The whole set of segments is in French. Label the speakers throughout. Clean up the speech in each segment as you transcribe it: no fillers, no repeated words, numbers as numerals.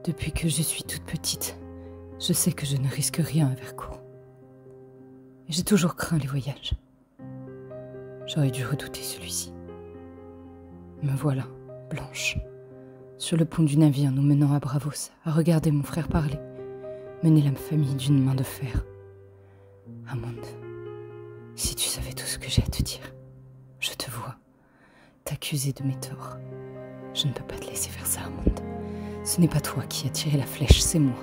Speaker 1: Depuis que je suis toute petite, je sais que je ne risque rien à Vercourt. Et j'ai toujours craint les voyages. J'aurais dû redouter celui-ci. Me voilà, blanche, sur le pont du navire nous menant à Bravos, à regarder mon frère parler, mener la famille d'une main de fer. Amande, si tu savais tout ce que j'ai à te dire, je te vois, t'accuser de mes torts. Je ne peux pas te laisser faire ça, Amande. Ce n'est pas toi qui as tiré la flèche, c'est moi.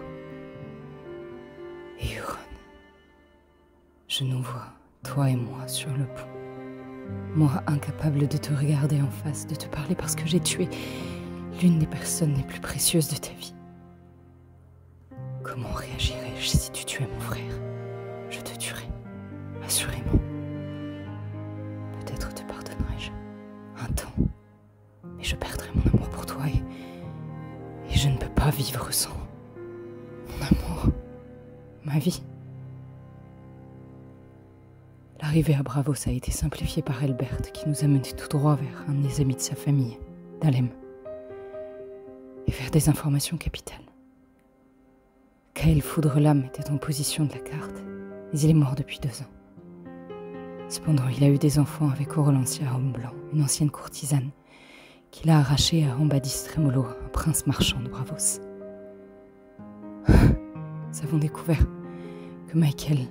Speaker 1: Et Huron, je nous vois, toi et moi, sur le pont. Moi, incapable de te regarder en face, de te parler parce que j'ai tué l'une des personnes les plus précieuses de ta vie. Comment réagirais-je si tu tuais mon frère? Je te tuerais, assurément. Peut-être te pardonnerais-je un temps, mais je perdrais mon amour pour toi et je ne peux pas vivre sans mon amour, ma vie. L'arrivée à Bravos a été simplifiée par Elbert, qui nous a menés tout droit vers un des amis de sa famille, Dalem, et vers des informations capitales. Kael Foudre-Lame était en position de la carte, mais il est mort depuis 2 ans. Cependant, il a eu des enfants avec Orlantia Homme-Blanc, une ancienne courtisane, qu'il a arrachée à Ambadis Tremolo, un prince marchand de Bravos. Nous avons découvert que Michael,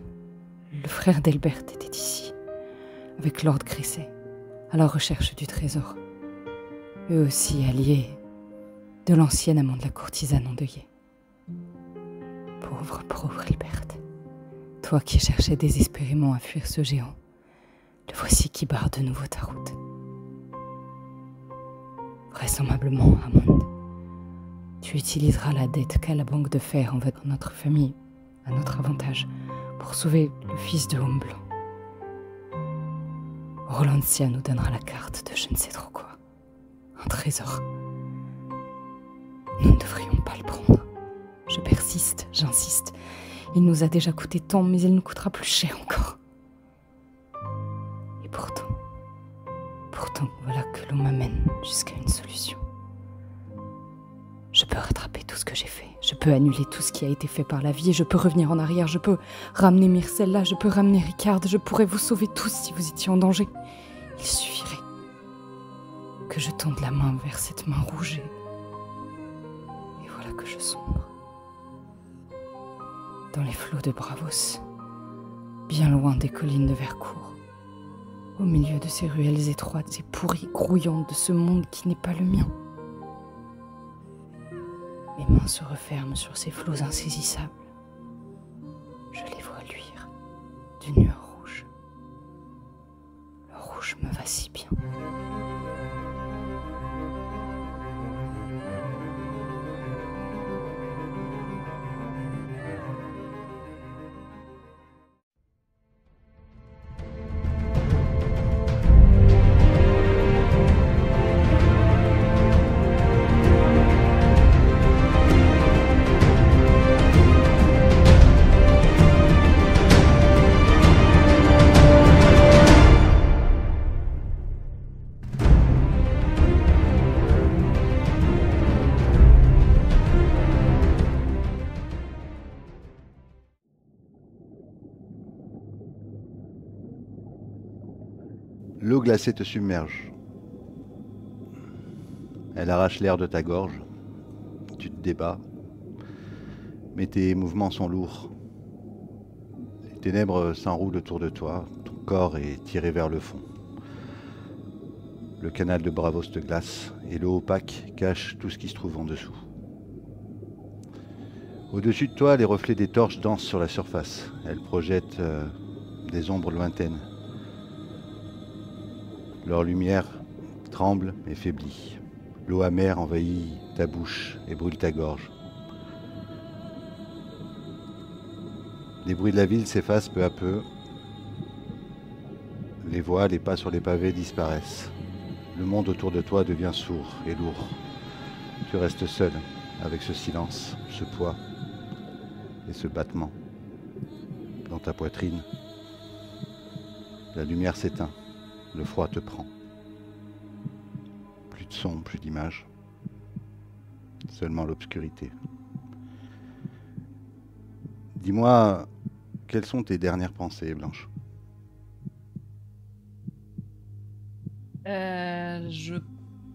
Speaker 1: le frère d'Elbert, était ici, avec Lord Cresset, à la recherche du trésor. Eux aussi alliés de l'ancienne amant de la courtisane endeuillée. Pauvre Elbert, toi qui cherchais désespérément à fuir ce géant, le voici qui barre de nouveau ta route. Vraisemblablement, Amande, tu utiliseras la dette qu'a la banque de fer envers notre famille à notre avantage pour sauver le fils de Homme-Blanc. Orlantia nous donnera la carte de je ne sais trop quoi. Un trésor. Nous ne devrions pas le prendre. Je persiste, j'insiste. Il nous a déjà coûté tant, mais il nous coûtera plus cher encore. Et pourtant, voilà que l'on m'amène jusqu'à une solution. Je peux rattraper tout ce que j'ai fait. Je peux annuler tout ce qui a été fait par la vie et je peux revenir en arrière. Je peux ramener Myrcella, je peux ramener Ricard. Je pourrais vous sauver tous si vous étiez en danger. Il suffirait que je tende la main vers cette main rouge et voilà que je sombre. Dans les flots de Bravos, bien loin des collines de Vercourt, au milieu de ces ruelles étroites et pourries, grouillantes de ce monde qui n'est pas le mien. Mes mains se referment sur ces flots insaisissables. Je les vois luire d'une lueur rouge. Le rouge me va si bien.
Speaker 2: L'eau glacée te submerge. Elle arrache l'air de ta gorge. Tu te débats. Mais tes mouvements sont lourds. Les ténèbres s'enroulent autour de toi. Ton corps est tiré vers le fond. Le canal de Bravos te glace et l'eau opaque cache tout ce qui se trouve en dessous. Au-dessus de toi, les reflets des torches dansent sur la surface. Elles projettent des ombres lointaines. Leur lumière tremble et faiblit. L'eau amère envahit ta bouche et brûle ta gorge. Les bruits de la ville s'effacent peu à peu. Les voix, les pas sur les pavés disparaissent. Le monde autour de toi devient sourd et lourd. Tu restes seul avec ce silence, ce poids et ce battement dans ta poitrine. La lumière s'éteint. Le froid te prend. Plus de son, plus d'image. Seulement l'obscurité. Dis-moi, quelles sont tes dernières pensées, Blanche?
Speaker 1: Je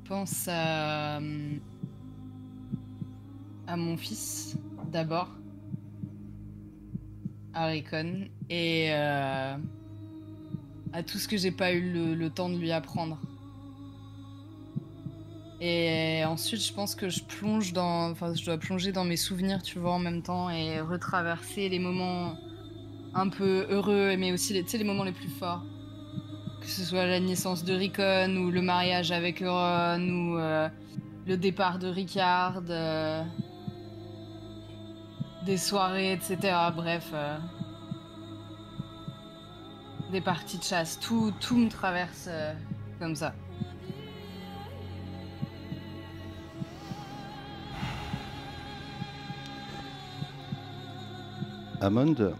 Speaker 1: pense à mon fils, d'abord, à Raycon, et à tout ce que j'ai pas eu le temps de lui apprendre. Et ensuite, je pense que je dois plonger dans mes souvenirs, tu vois, en même temps, et retraverser les moments un peu heureux, mais aussi les moments les plus forts. Que ce soit la naissance de Raycon, ou le mariage avec Euron, ou le départ de Ricard, des soirées, etc. Bref, des parties de chasse. Tout me traverse comme ça.
Speaker 2: Amond,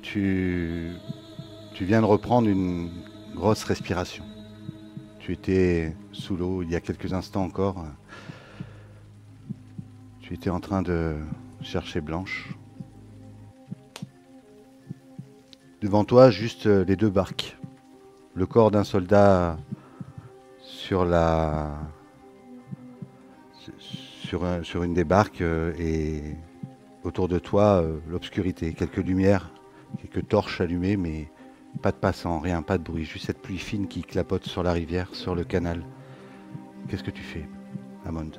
Speaker 2: tu viens de reprendre une grosse respiration. Tu étais sous l'eau il y a quelques instants encore. Tu étais en train de chercher Blanche. Devant toi, juste les deux barques. Le corps d'un soldat sur une des barques et autour de toi, l'obscurité, quelques lumières, quelques torches allumées, mais pas de passants, rien, pas de bruit, juste cette pluie fine qui clapote sur la rivière, sur le canal. Qu'est-ce que tu fais, Amond?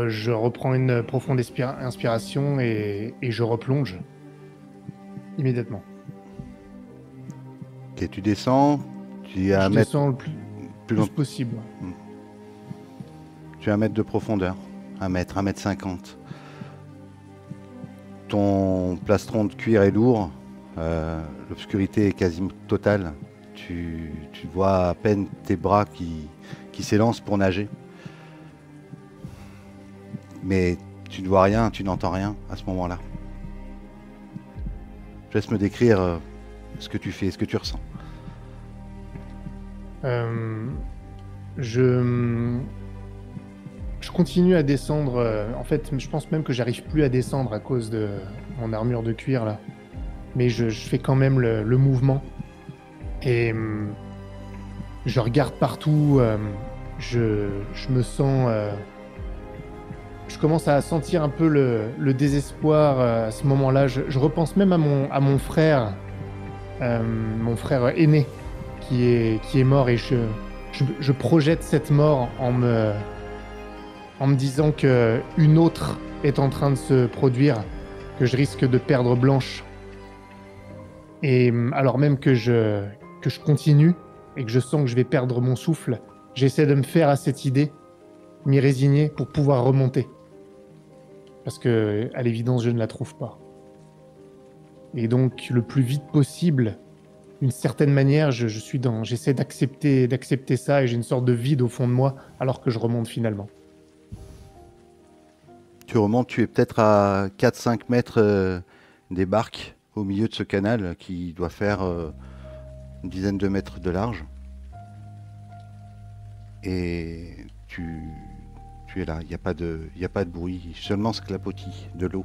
Speaker 3: Je reprends une profonde inspiration et je replonge immédiatement.
Speaker 2: Ok, tu descends, tu es à
Speaker 3: Je descends le plus
Speaker 2: long-
Speaker 3: possible.
Speaker 2: Tu es à 1 mètre de profondeur, 1 mètre, 1,50 m. Ton plastron de cuir est lourd, l'obscurité est quasi totale. Tu vois à peine tes bras qui s'élancent pour nager. Mais tu ne vois rien, tu n'entends rien à ce moment-là. Je laisse me décrire ce que tu fais, ce que tu ressens.
Speaker 3: Je continue à descendre. En fait, je pense même que j'arrive plus à descendre à cause de mon armure de cuir là. Mais je fais quand même le mouvement. Et je regarde partout. Je me sens. Je commence à sentir un peu le désespoir à ce moment-là. Je repense même à mon frère aîné qui est mort, et je projette cette mort en me disant que une autre est en train de se produire, que je risque de perdre Blanche. Et alors même que je continue et que je sens que je vais perdre mon souffle, j'essaie de me faire à cette idée, m'y résigner pour pouvoir remonter. Parce que, à l'évidence, je ne la trouve pas. Et donc, le plus vite possible, d'une certaine manière, j'essaie d'accepter ça, et j'ai une sorte de vide au fond de moi, alors que je remonte finalement.
Speaker 2: Tu remontes, tu es peut-être à 4-5 mètres des barques au milieu de ce canal qui doit faire une dizaine de mètres de large. Et tu es là, il n'y a pas de bruit, seulement ce clapotis de l'eau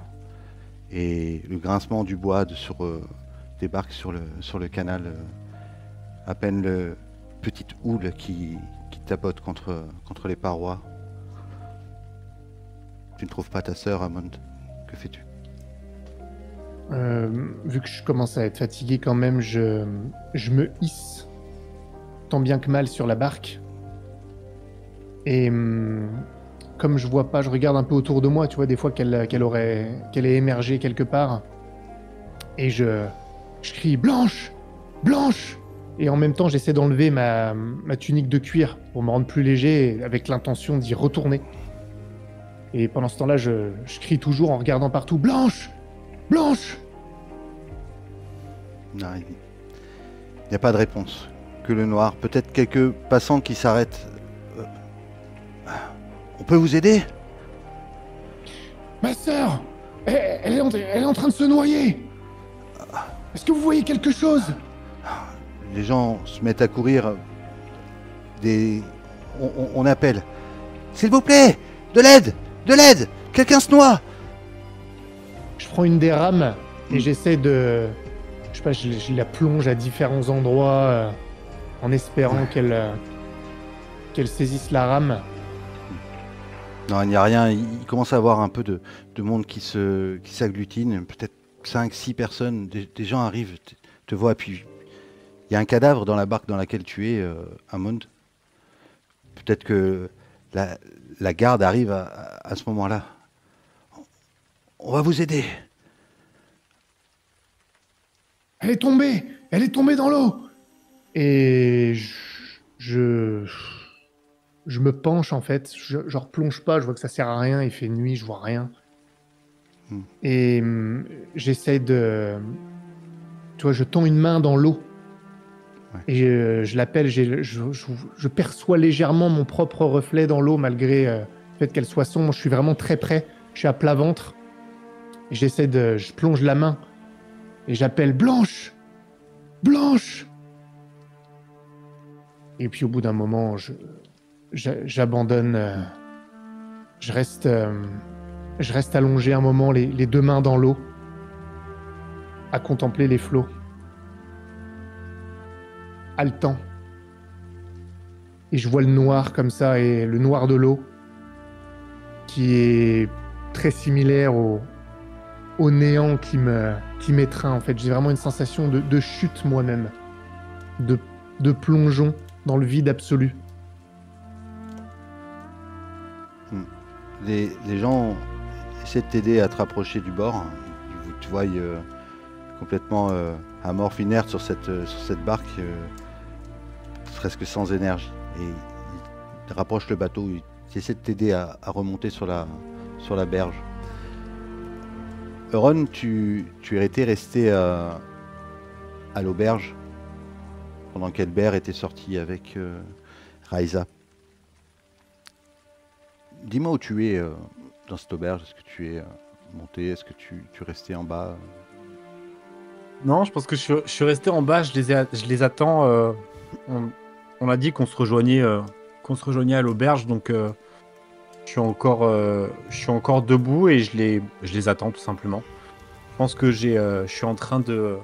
Speaker 2: et le grincement du bois sur des barques sur le canal, à peine le petite houle qui tapote contre les parois. Tu ne trouves pas ta sœur, Amond? Que fais-tu?
Speaker 3: Vu que je commence à être fatigué quand même, je me hisse tant bien que mal sur la barque. Et comme je vois pas, je regarde un peu autour de moi, tu vois, des fois qu'elle ait émergé quelque part. Et je crie « Blanche! Blanche !» Et en même temps, j'essaie d'enlever ma tunique de cuir pour me rendre plus léger, avec l'intention d'y retourner. Et pendant ce temps-là, je crie toujours en regardant partout « Blanche! Blanche !»
Speaker 2: Non, il n'y a pas de réponse. Que le noir. Peut-être quelques passants qui s'arrêtent. On peut vous aider?
Speaker 3: Ma sœur, elle est en train de se noyer. Est-ce que vous voyez quelque chose?
Speaker 2: Les gens se mettent à courir. On appelle. S'il vous plaît, de l'aide! De l'aide! Quelqu'un se noie!
Speaker 3: Je prends une des rames et j'essaie de... Je sais pas, je la plonge à différents endroits en espérant qu'elle saisisse la rame.
Speaker 2: Non, il n'y a rien. Il commence à avoir un peu de monde qui s'agglutine. Peut-être 5, 6 personnes. Des gens arrivent, te voient. Puis il y a un cadavre dans la barque dans laquelle tu es, Hammond. Peut-être que la garde arrive à ce moment-là. On va vous aider.
Speaker 3: Elle est tombée dans l'eau. Et je me penche en fait, je replonge pas, je vois que ça sert à rien, il fait nuit, je vois rien. Et j'essaie de... Tu vois, je tends une main dans l'eau. Ouais. Et je l'appelle, je perçois légèrement mon propre reflet dans l'eau malgré le fait qu'elle soit sombre. Je suis vraiment très près, je suis à plat ventre. Et je plonge la main et j'appelle Blanche. Blanche. Et puis au bout d'un moment, j'abandonne. Je reste allongé un moment, les deux mains dans l'eau, à contempler les flots. Haletant. Et je vois le noir comme ça, et le noir de l'eau, qui est très similaire au néant qui m'étreint, en fait. J'ai vraiment une sensation de chute moi-même, de plongeon dans le vide absolu.
Speaker 2: Les gens essaient de t'aider à te rapprocher du bord. Ils te voient complètement amorphe, inerte sur cette barque, presque sans énergie. Et ils te rapprochent le bateau. Ils essaient de t'aider à remonter sur la berge. Euron, tu étais resté à l'auberge pendant qu'Elbert était sorti avec Raisa. Dis-moi où tu es dans cette auberge. Est-ce que tu es monté? Est-ce que tu restais en bas?
Speaker 4: Non, je pense que je suis resté en bas. Je les attends. On m'a dit qu'on se rejoignait à l'auberge, donc je suis encore debout et je les attends tout simplement. Je pense que je suis en train de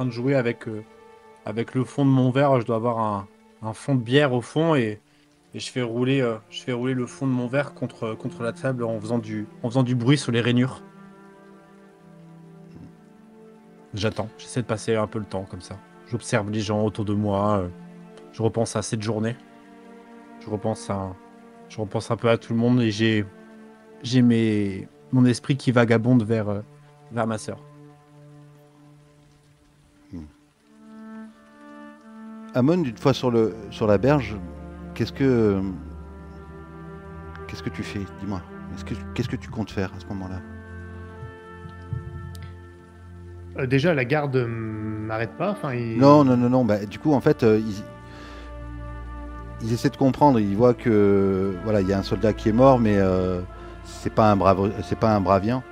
Speaker 4: jouer avec le fond de mon verre. Je dois avoir un fond de bière au fond et je fais rouler le fond de mon verre contre la table en faisant du bruit sur les rainures. J'attends, j'essaie de passer un peu le temps comme ça. J'observe les gens autour de moi, je repense à cette journée. Je repense un peu à tout le monde et j'ai mon esprit qui vagabonde vers ma sœur.
Speaker 2: Hammond, une fois sur la berge, qu'est-ce que tu fais? Dis-moi. Qu'est-ce que tu comptes faire à ce moment-là?
Speaker 3: Déjà, la garde m'arrête pas.
Speaker 2: Non. Bah, du coup, en fait, ils essaient de comprendre. Ils voient que il y a un soldat qui est mort, mais c'est pas un bravien.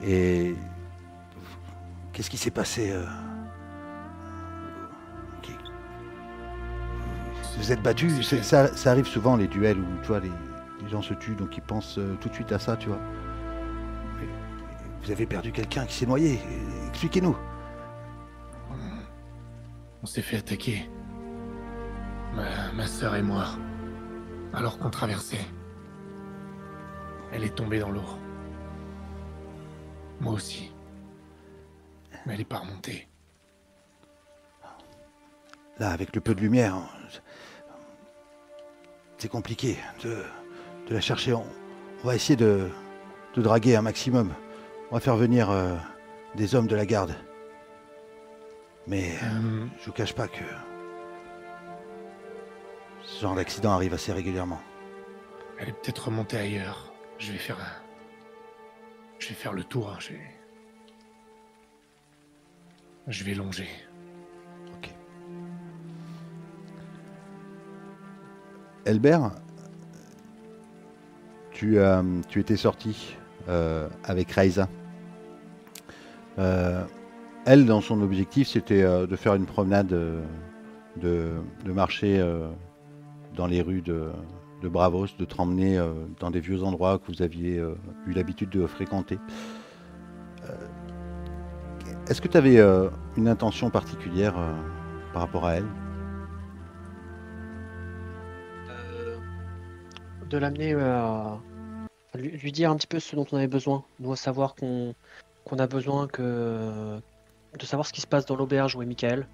Speaker 2: Et qu'est-ce qui s'est passé? Vous êtes battus? Ça arrive souvent, les duels où tu vois, les gens se tuent, donc ils pensent tout de suite à ça, tu vois. Mais vous avez perdu quelqu'un qui s'est noyé. Expliquez-nous.
Speaker 3: On s'est fait attaquer. Ma sœur et moi. Alors qu'on traversait. Elle est tombée dans l'eau. Moi aussi. Mais elle n'est pas remontée.
Speaker 2: Là, avec le peu de lumière, c'est compliqué de la chercher. On va essayer de draguer un maximum. On va faire venir des hommes de la garde. Mais je vous cache pas que ce genre d'accident arrive assez régulièrement.
Speaker 3: Elle est peut-être remontée ailleurs. Je vais faire le tour. Je vais longer.
Speaker 2: Ok. Elbert, tu étais sorti avec Raisa. Elle, dans son objectif, c'était de faire une promenade, de marcher dans les rues de Bravos, de te ramener dans des vieux endroits que vous aviez eu l'habitude de fréquenter. Est-ce que tu avais une intention particulière par rapport à elle?
Speaker 5: De l'amener à lui dire un petit peu ce dont on avait besoin. Nous, à savoir qu'on a besoin de savoir ce qui se passe dans l'auberge où est Michael.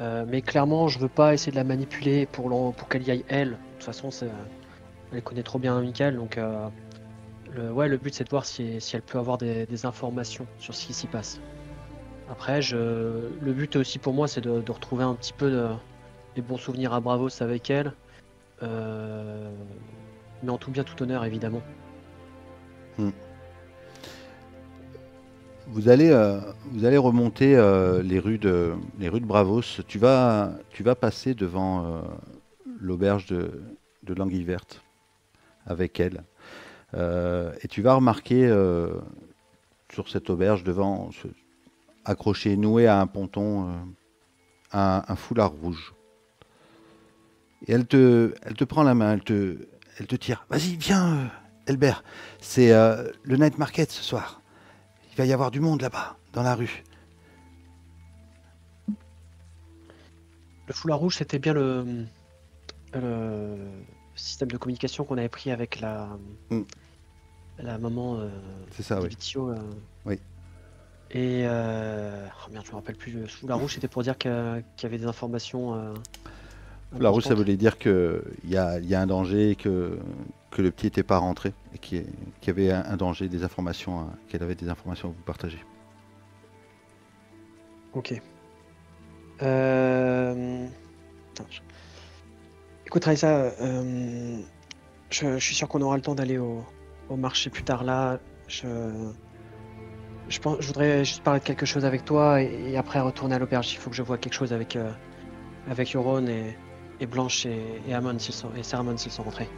Speaker 5: Mais clairement, je veux pas essayer de la manipuler pour qu'elle y aille elle. De toute façon, elle connaît trop bien Michael, donc le but c'est de voir si elle peut avoir des informations sur ce qui s'y passe. Après, le but aussi pour moi, c'est de retrouver un petit peu les bons souvenirs à Bravos avec elle. Mais en tout bien, tout honneur, évidemment.
Speaker 2: Vous allez remonter les rues de Bravos. Tu vas passer devant l'auberge de l'Anguille Verte avec elle. Et tu vas remarquer sur cette auberge devant, accroché, noué à un ponton, un foulard rouge. Et elle te prend la main, elle te tire. Vas-y, viens, Elbert. C'est le night market ce soir. Il va y avoir du monde là-bas, dans la rue.
Speaker 5: Le foulard rouge, c'était bien le système de communication qu'on avait pris avec la maman
Speaker 2: C'est ça, oui.
Speaker 5: Vizio.
Speaker 2: Oui.
Speaker 5: Et oh merde, je me rappelle plus. Le foulard rouge, c'était pour dire qu'il y avait des informations.
Speaker 2: La rouge, ça voulait dire qu'il y a un danger, et que le petit n'était pas rentré, et qu'il y avait un danger, des informations, qu'elle avait des informations à vous partager.
Speaker 5: Ok. Écoute, Raissa, je suis sûr qu'on aura le temps d'aller au marché plus tard là. Je voudrais juste parler de quelque chose avec toi et après retourner à l'auberge. Il faut que je vois quelque chose avec Yoron et Blanche et Amon et Saramon s'ils sont rentrés.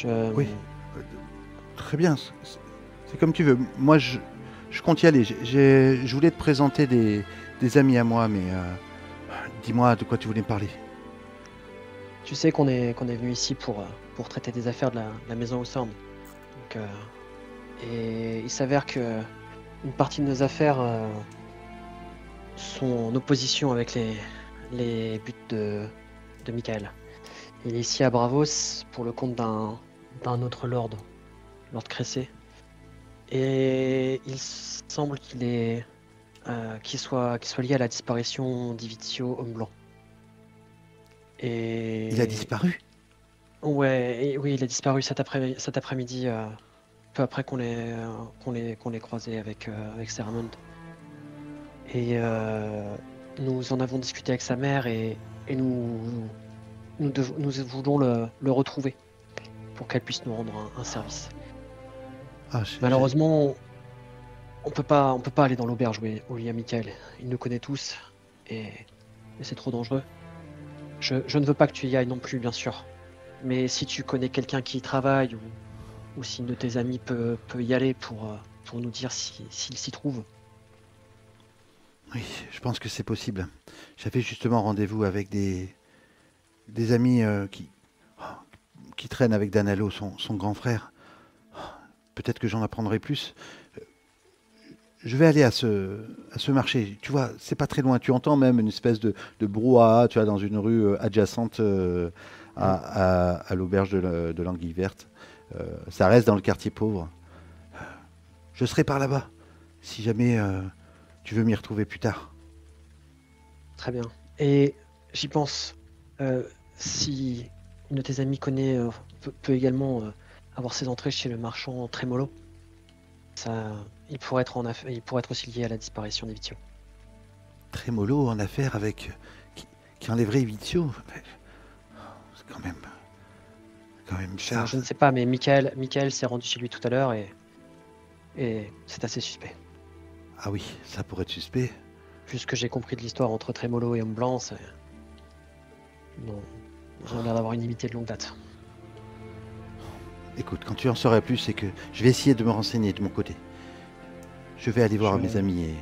Speaker 2: Oui, très bien. C'est comme tu veux. Moi, je compte y aller. Je voulais te présenter des amis à moi, mais dis-moi de quoi tu voulais me parler.
Speaker 5: Tu sais qu'on est venu ici pour traiter des affaires de la maison Hawthorne. Donc, et il s'avère que une partie de nos affaires sont en opposition avec les buts de Michael. Il est ici à Bravos pour le compte d'un autre Lord Cressé. Et il semble qu'il soit lié à la disparition d'Ivizio Homme Blanc. Et
Speaker 2: il a disparu?
Speaker 5: Ouais, oui, il a disparu cet après-midi, peu après qu'on l'ait croisé avec Saramon. Et nous en avons discuté avec sa mère et nous voulons le retrouver pour qu'elle puisse nous rendre un service. Malheureusement, on peut pas aller dans l'auberge où il y a Michael. Il nous connaît tous et c'est trop dangereux. Je ne veux pas que tu y ailles non plus, bien sûr. Mais si tu connais quelqu'un qui y travaille ou si une de tes amis peut y aller pour nous dire s'il s'y trouve.
Speaker 2: Oui, je pense que c'est possible. J'avais justement rendez-vous avec des amis qui traînent avec Danalo, son grand frère. Peut-être que j'en apprendrai plus. Je vais aller à ce marché. Tu vois, c'est pas très loin. Tu entends même une espèce de brouhaha, tu vois, dans une rue adjacente à l'auberge de l'Anguille Verte. Ça reste dans le quartier pauvre. Je serai par là-bas, si jamais tu veux m'y retrouver plus tard.
Speaker 5: Très bien. Et j'y pense. Si une de tes amies connaît, peut également avoir ses entrées chez le marchand Trémolo, il pourrait être aussi lié à la disparition d'Ivizio.
Speaker 2: Trémolo en affaire avec qui enlèverait Ivizio? C'est quand même cher.
Speaker 5: Je ne sais pas, mais Michael s'est rendu chez lui tout à l'heure et c'est assez suspect.
Speaker 2: Ah oui, ça pourrait être suspect.
Speaker 5: Vu ce que j'ai compris de l'histoire entre Trémolo et Homme Blanc, non, ils ont l'air d'avoir une inimitié de longue date.
Speaker 2: Écoute, quand tu en sauras plus, c'est que je vais essayer de me renseigner de mon côté. Je vais aller voir mes amis et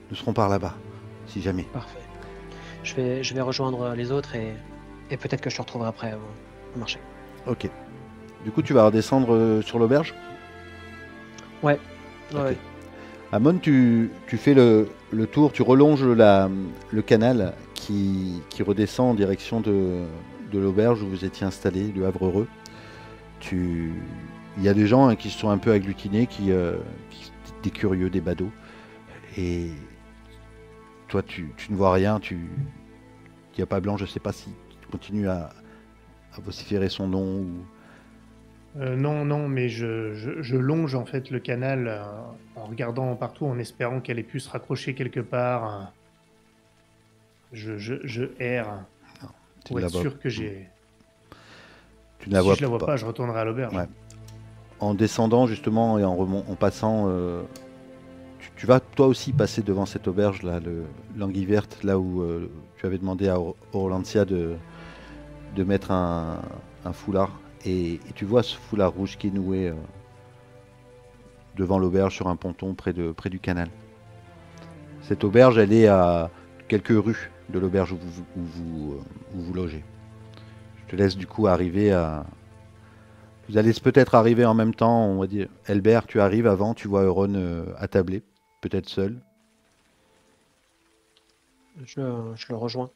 Speaker 2: nous serons par là-bas, si jamais.
Speaker 5: Parfait. Je vais rejoindre les autres et peut-être que je te retrouverai après au marché.
Speaker 2: Ok. Du coup, tu vas redescendre sur l'auberge?
Speaker 5: Ouais.
Speaker 2: Okay.
Speaker 5: Ouais.
Speaker 2: Amon, tu fais le tour, tu relonges le canal qui redescend en direction de l'auberge où vous étiez installé, le Havre Heureux. Il y a des gens qui se sont un peu agglutinés, des curieux, des badauds. Et toi, tu ne vois rien, il n'y a pas blanc, je ne sais pas si tu continues à vociférer son nom ou...
Speaker 3: Non, mais je longe en fait le canal en regardant partout, en espérant qu'elle ait pu se raccrocher quelque part. Je erre
Speaker 2: Tu
Speaker 3: pour
Speaker 2: ne la
Speaker 3: être
Speaker 2: vois-
Speaker 3: sûr que j'ai...
Speaker 2: tu ne la
Speaker 3: Si
Speaker 2: vois
Speaker 3: je la vois pas, je retournerai à l'auberge.
Speaker 2: Ouais. En descendant justement et en passant, tu vas toi aussi passer devant cette auberge là, l'Anguille Verte, là où tu avais demandé à Orlantia de mettre un foulard. Et tu vois ce foulard rouge qui est noué devant l'auberge sur un ponton près du canal. Cette auberge, elle est à quelques rues de l'auberge où vous logez. Je te laisse du coup arriver à... Vous allez peut-être arriver en même temps, on va dire. Elbert, tu arrives avant, tu vois Euron attablé, peut-être seul.
Speaker 5: Je le rejoins.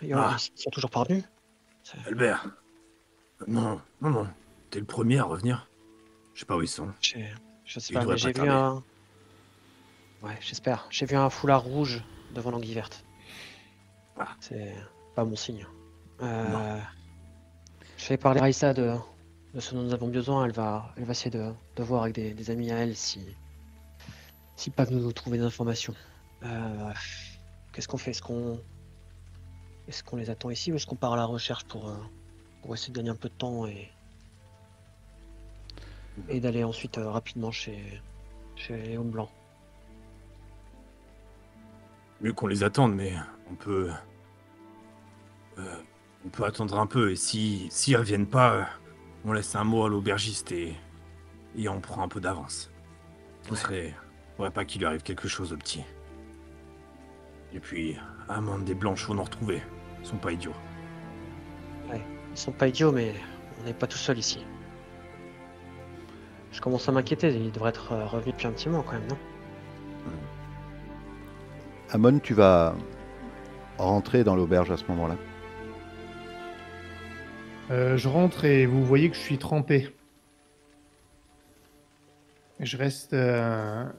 Speaker 5: Ils sont toujours parvenus.
Speaker 6: Albert. Non. T'es le premier à revenir. Je sais pas où ils sont.
Speaker 5: Je sais
Speaker 6: Il
Speaker 5: pas,
Speaker 6: devrait
Speaker 5: mais j'ai
Speaker 6: pas
Speaker 5: vu
Speaker 6: tarder.
Speaker 5: un... Ouais, j'espère. J'ai vu un foulard rouge devant l'Anguille Verte.
Speaker 6: Ah.
Speaker 5: C'est pas mon signe.
Speaker 6: Non.
Speaker 5: Je vais parler à Raissa de ce dont nous avons besoin. Elle va essayer de voir avec des amis à elle si peuvent nous trouver des informations. Qu'est-ce qu'on fait? Est-ce qu'on les attend ici ou est-ce qu'on part à la recherche pour essayer de gagner un peu de temps et d'aller ensuite rapidement chez les Hommes Blancs?
Speaker 6: Mieux qu'on les attende, mais on peut attendre un peu. Et s'ils reviennent pas, on laisse un mot à l'aubergiste et on prend un peu d'avance. Faudrait pas qu'il lui arrive quelque chose au petit. Et puis, Amande des Blanches vont nous retrouver. Ils sont pas idiots.
Speaker 5: Ils sont pas idiots, mais on n'est pas tout seul ici. Je commence à m'inquiéter. Il devrait être revenu depuis un petit moment quand même, non?
Speaker 2: Amon, tu vas rentrer dans l'auberge à ce moment-là.
Speaker 3: Je rentre et vous voyez que je suis trempé. Je reste à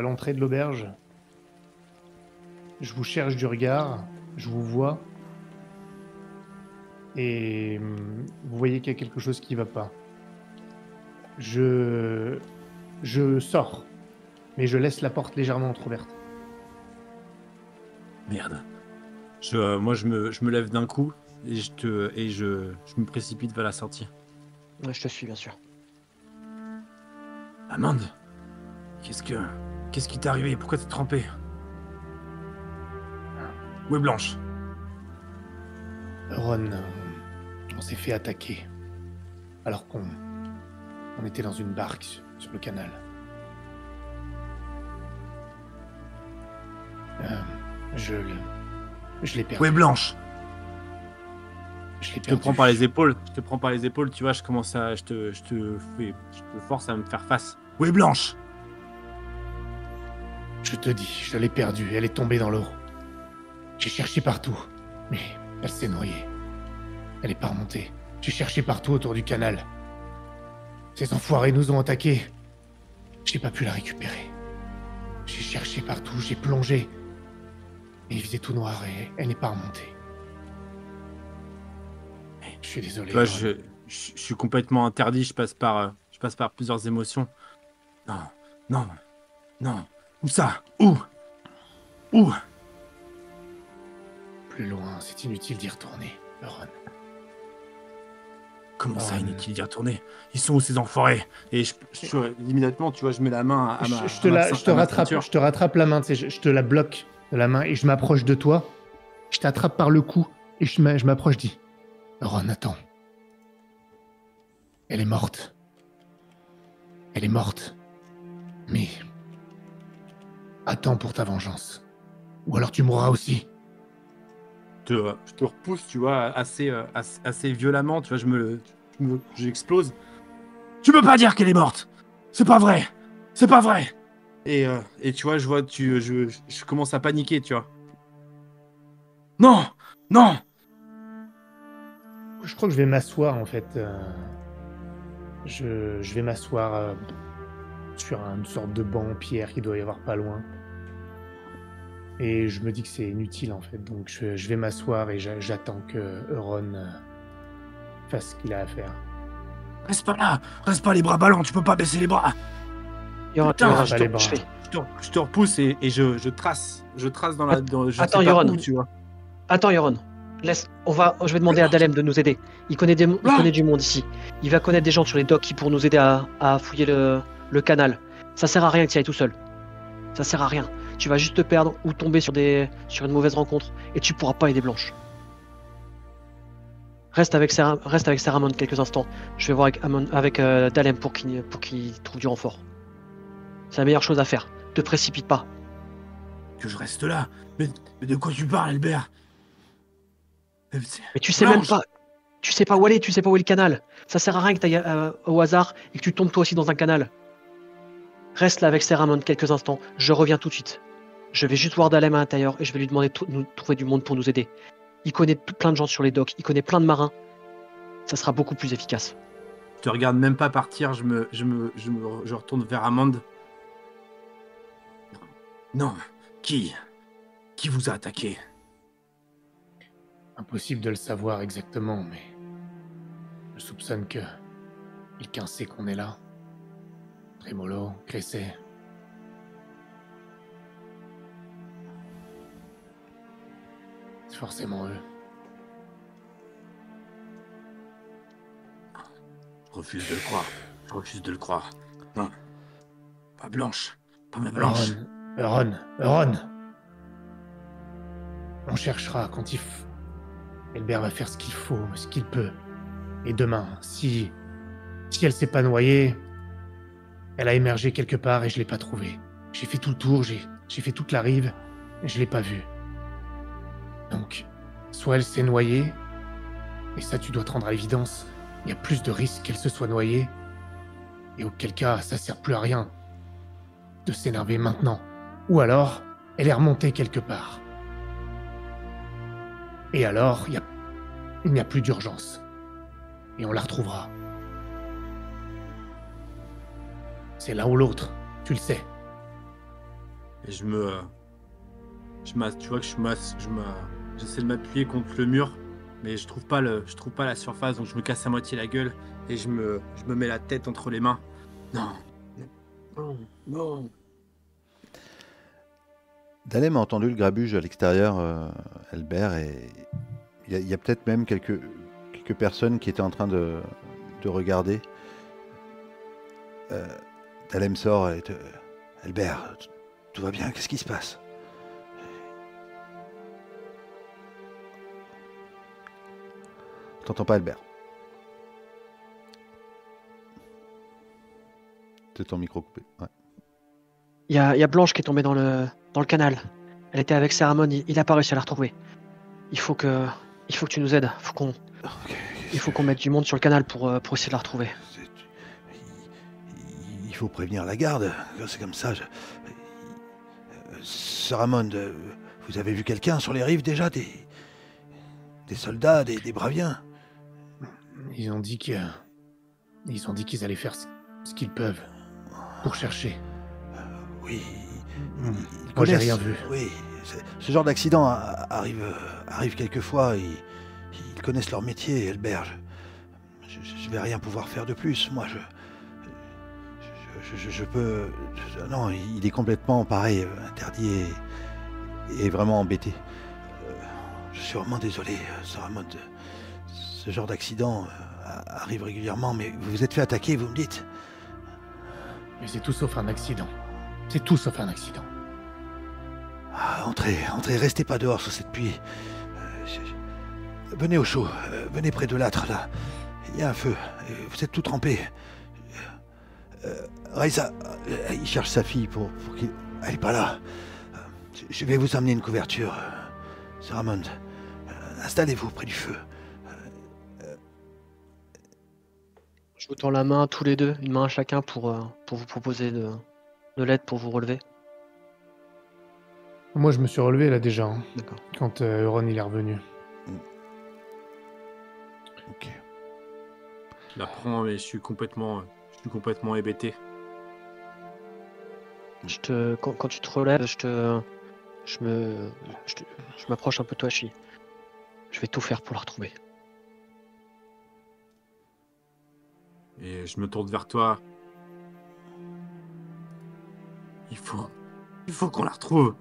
Speaker 3: l'entrée de l'auberge. Je vous cherche du regard, je vous vois. Et vous voyez qu'il y a quelque chose qui va pas. Je sors, mais je laisse la porte légèrement entrouverte.
Speaker 6: Merde. Moi, je me lève d'un coup et je me précipite vers la sortie.
Speaker 5: Ouais, je te suis, bien sûr.
Speaker 6: Amande, qu'est-ce qui t'est arrivé? Pourquoi t'es trempé? Où est Blanche?
Speaker 3: Ron, on s'est fait attaquer. Alors qu'on était dans une barque sur le canal. Je l'ai perdu.
Speaker 6: Où est Blanche?
Speaker 3: Je l'ai
Speaker 6: Je te
Speaker 3: perdu.
Speaker 6: prends par les épaules, tu vois, je te force à me faire face. Où est Blanche?
Speaker 3: Je te dis, je l'ai perdue. Elle est tombée dans l'eau. J'ai cherché partout, mais elle s'est noyée. Elle est pas remontée. J'ai cherché partout autour du canal. Ces enfoirés nous ont attaqués. J'ai pas pu la récupérer. J'ai cherché partout, j'ai plongé. Et il faisait tout noir et elle n'est pas remontée. Je suis désolé.
Speaker 6: Tu vois,
Speaker 3: Ron.
Speaker 6: je suis complètement interdit, je passe par plusieurs émotions. Non. Où ça? Où?
Speaker 3: Plus loin, c'est inutile d'y retourner, Ron.
Speaker 6: Comment ça,
Speaker 3: Oh,
Speaker 6: inutile d'y retourner? Ils sont où ces enfoirés? Et immédiatement, tu vois, je mets la main à ma
Speaker 3: Je te rattrape la main, tu sais, je te la bloque de la main et je m'approche de toi. Je t'attrape par le cou et je m'approche, je dis Ron, attends. Elle est morte. Elle est morte. Mais attends pour ta vengeance. Ou alors tu mourras aussi.
Speaker 6: Je te repousse, tu vois, assez violemment, tu vois, j'explose. Tu peux pas dire qu'elle est morte! C'est pas vrai! C'est pas vrai! Et tu vois, je commence à paniquer, tu vois. Non! Non!
Speaker 3: Je crois que je vais m'asseoir en fait. Je vais m'asseoir sur une sorte de banc en pierre qui doit y avoir pas loin. Et je me dis que c'est inutile en fait. Donc je vais m'asseoir et j'attends que Euron fasse ce qu'il a à faire.
Speaker 6: Reste pas là! Reste pas les bras ballants, tu peux pas baisser les bras!
Speaker 5: Yoran,
Speaker 6: Putain,
Speaker 5: Yoran,
Speaker 3: pas les bras.
Speaker 6: Je te repousse et je trace dans la... je
Speaker 5: Attends,
Speaker 6: sais pas
Speaker 5: Yoran.
Speaker 6: où, tu vois.
Speaker 5: Attends, Yoron. Je vais demander à Dalem de nous aider. Il connaît du monde ici. Il va connaître des gens sur les docks qui pourront nous aider à fouiller le canal. Ça sert à rien que tu y ailles tout seul. Ça sert à rien. Tu vas juste te perdre ou tomber sur une mauvaise rencontre et tu pourras pas aider Blanche. Reste avec Saramon quelques instants. Je vais voir avec Dalem pour qu'il trouve du renfort. C'est la meilleure chose à faire. Te précipite pas.
Speaker 6: Que je reste là? Mais de quoi tu parles, Albert?
Speaker 5: Mais tu sais
Speaker 6: Blanche.
Speaker 5: même pas. Tu sais pas où aller, tu sais pas où est le canal. Ça sert à rien que tu ailles au hasard et que tu tombes toi aussi dans un canal. Reste là avec Saramon quelques instants. Je reviens tout de suite. Je vais juste voir Dalem à l'intérieur et je vais lui demander de nous trouver du monde pour nous aider. Il connaît plein de gens sur les docks, il connaît plein de marins. Ça sera beaucoup plus efficace.
Speaker 6: Je te regarde même pas partir, je retourne vers Amande. Non, qui vous a attaqué?
Speaker 3: Impossible de le savoir exactement, mais je soupçonne que quelqu'un sait qu'on est là. Trémolo, Cresset. C'est forcément eux.
Speaker 6: Je refuse de le croire. Non. Pas Blanche. Pas ma Blanche.
Speaker 3: Euron. On cherchera quand il faut. Elbert va faire ce qu'il faut, ce qu'il peut. Et demain, si elle s'est pas noyée, elle a émergé quelque part et je l'ai pas trouvée. J'ai fait tout le tour, j'ai fait toute la rive et je l'ai pas vue. Donc, soit elle s'est noyée, et ça tu dois te rendre à l'évidence, il y a plus de risques qu'elle se soit noyée, et auquel cas ça sert plus à rien de s'énerver maintenant. Ou alors, elle est remontée quelque part. Et alors, il n'y a plus d'urgence. Et on la retrouvera. C'est l'un ou l'autre, tu le sais.
Speaker 6: Et tu vois que j'essaie de m'appuyer contre le mur, mais je trouve pas la surface, donc je me casse à moitié la gueule et je me mets la tête entre les mains. Non.
Speaker 2: Dalem a entendu le grabuge à l'extérieur, Albert, et il y a peut-être même quelques personnes qui étaient en train de regarder. Dalem sort et Albert, tout va bien, qu'est-ce qui se passe? T'entends pas, Albert? C'est ton micro coupé. Ouais.
Speaker 5: Il y a Blanche qui est tombée dans le canal. Elle était avec Saramon, il a pas réussi à la retrouver. Il faut que tu nous aides. Il faut qu'on mette du monde sur le canal pour essayer de la retrouver.
Speaker 2: Il faut prévenir la garde. C'est comme ça. Saramon, vous avez vu quelqu'un sur les rives déjà? Des soldats, des braviens?
Speaker 3: Ils ont dit qu'ils allaient faire ce qu'ils peuvent pour chercher.
Speaker 2: Oui.
Speaker 3: Moi, j'ai rien vu.
Speaker 2: Oui. Ce genre d'accident arrive quelquefois. Ils connaissent leur métier, Albert. Je vais rien pouvoir faire de plus. Moi, je peux... Non, il est complètement pareil, interdit et vraiment embêté. Je suis vraiment désolé, Saramon. Ce genre d'accident arrive régulièrement, mais vous vous êtes fait attaquer, vous me dites?
Speaker 3: Mais c'est tout sauf un accident. C'est tout sauf un accident.
Speaker 2: Ah, entrez, restez pas dehors sous cette pluie. Venez au chaud, venez près de l'âtre, là. Il y a un feu, vous êtes tout trempés. Raisa, il cherche sa fille pour qu'il... Elle est pas là. Je vais vous amener une couverture. Saramon, installez-vous près du feu.
Speaker 5: vous tends la main tous les deux, une main à chacun pour vous proposer de l'aide pour vous relever.
Speaker 3: Moi, je me suis relevé là déjà, hein,
Speaker 5: D'accord.
Speaker 3: quand Euron il est revenu.
Speaker 2: Ok.
Speaker 6: Je la prends, mais je suis complètement hébété.
Speaker 5: Quand tu te relèves, je m'approche un peu de toi, je vais tout faire pour la retrouver.
Speaker 6: Et je me tourne vers toi. Il faut qu'on la retrouve.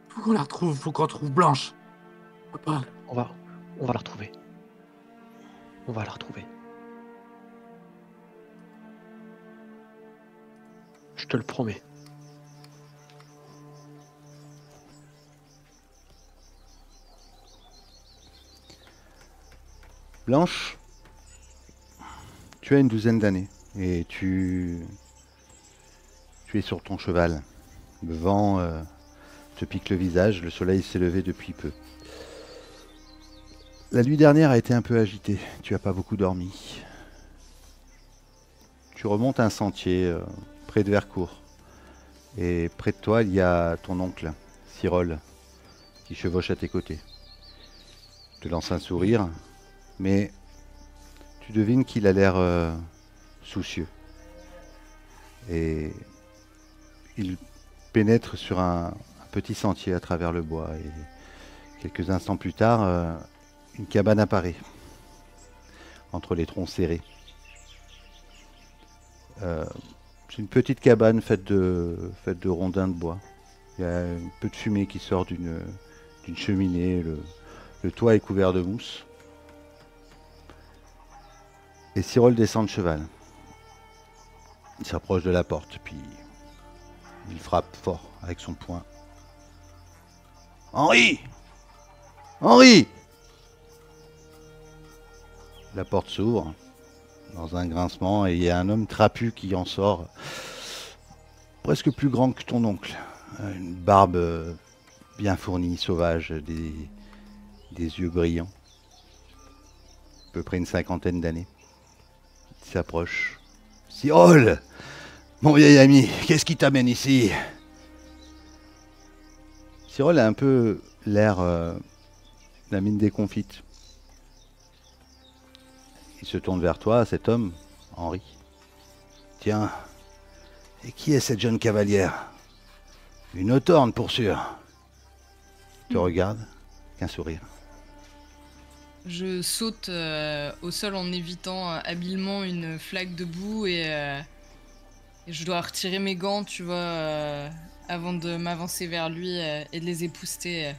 Speaker 6: Faut qu'on la retrouve, faut qu'on retrouve Blanche. Papa.
Speaker 5: On va la retrouver. On va la retrouver. Je te le promets.
Speaker 2: Blanche, tu as une douzaine d'années et tu es sur ton cheval. Le vent te pique le visage, le soleil s'est levé depuis peu. La nuit dernière a été un peu agitée, tu n'as pas beaucoup dormi. Tu remontes un sentier près de Vercourt. Et près de toi, il y a ton oncle, Cyrol, qui chevauche à tes côtés. Il te lance un sourire, mais tu devines qu'il a l'air soucieux. Et il pénètre sur un petit sentier à travers le bois. Et quelques instants plus tard, une cabane apparaît, entre les troncs serrés. C'est une petite cabane faite de rondins de bois. Il y a un peu de fumée qui sort d'une cheminée. Le toit est couvert de mousse. Et Cyrol descend de cheval. Il s'approche de la porte, puis il frappe fort avec son poing. Henri! Henri! La porte s'ouvre dans un grincement et il y a un homme trapu qui en sort, presque plus grand que ton oncle. Une barbe bien fournie, sauvage, des yeux brillants. À peu près une cinquantaine d'années. Il s'approche. Cyrol! Mon vieil ami, qu'est-ce qui t'amène ici? Cyrol a un peu l'air la mine déconfite. Il se tourne vers toi, cet homme, Henri. Tiens, et qui est cette jeune cavalière? Une autorne pour sûr. Il te regarde, qu'un sourire.
Speaker 7: Je saute au sol en évitant habilement une flaque de boue et je dois retirer mes gants, tu vois, avant de m'avancer vers lui et de les épouster.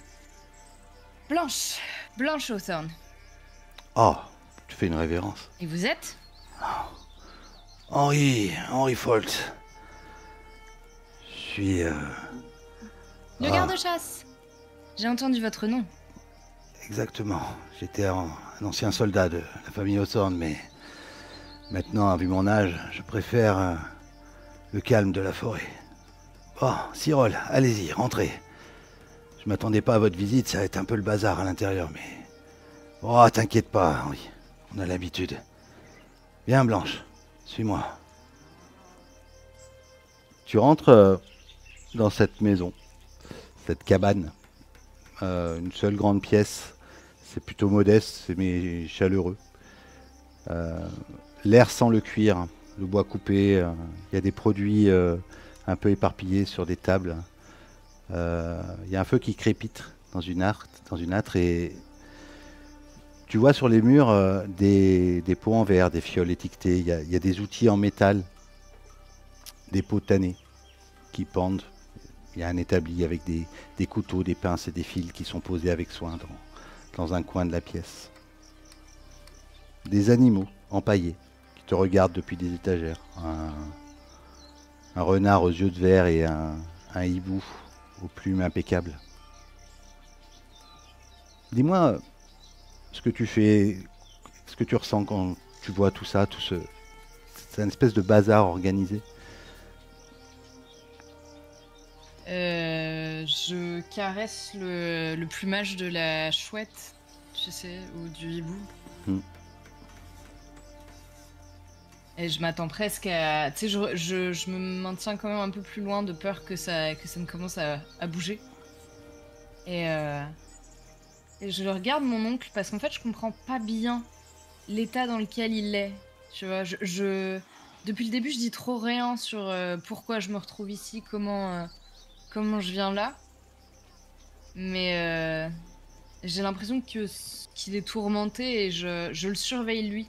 Speaker 7: Blanche Hawthorne.
Speaker 2: Oh, tu fais une révérence.
Speaker 7: Et vous êtes?
Speaker 2: Henri Folt. Je suis...
Speaker 7: Le garde-chasse. J'ai entendu votre nom.
Speaker 2: Exactement. J'étais un ancien soldat de la famille Hawthorne, mais maintenant, vu mon âge, je préfère le calme de la forêt. Bon, Cyrol, allez-y, rentrez. Je m'attendais pas à votre visite, ça va être un peu le bazar à l'intérieur, mais... Oh, t'inquiète pas, Henri. On a l'habitude. Viens, Blanche, suis-moi. Tu rentres dans cette maison, cette cabane. Une seule grande pièce. C'est plutôt modeste, mais chaleureux. L'air sent le cuir, le bois coupé. Il y a des produits un peu éparpillés sur des tables. Il y a un feu qui crépite dans une âtre et tu vois sur les murs des pots en verre, des fioles étiquetées. Il y a des outils en métal, des pots tannés qui pendent. Il y a un établi avec des couteaux, des pinces et des fils qui sont posés avec soin dans un coin de la pièce. Des animaux empaillés qui te regardent depuis des étagères. Un renard aux yeux de verre et un hibou aux plumes impeccables. Dis-moi ce que tu fais, ce que tu ressens quand tu vois tout ça, c'est une espèce de bazar organisé.
Speaker 7: Je caresse le plumage de la chouette, tu sais, ou du hibou. Et je m'attends presque à... Tu sais, je me maintiens quand même un peu plus loin de peur que ça ne commence à bouger. Et je regarde mon oncle parce qu'en fait, je comprends pas bien l'état dans lequel il est. Tu vois, depuis le début, je dis trop rien sur pourquoi je me retrouve ici, comment je viens là. Mais j'ai l'impression qu'il est tourmenté et je le surveille lui.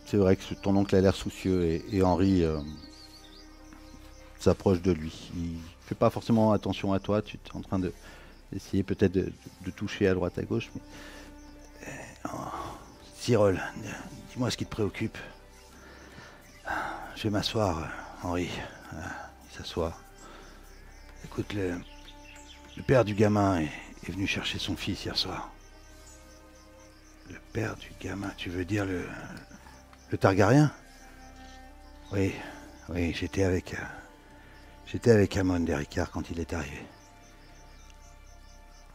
Speaker 2: C'est vrai que ton oncle a l'air soucieux et Henri s'approche de lui. Il fait pas forcément attention à toi, tu es en train d'essayer peut-être de toucher à droite à gauche. Mais... Cyril, dis-moi ce qui te préoccupe. Je vais m'asseoir, Henri. Il s'assoit. Écoute, le père du gamin est venu chercher son fils hier soir. Le père du gamin, tu veux dire le Targaryen? Oui, j'étais avec Amon Derrickard quand il est arrivé.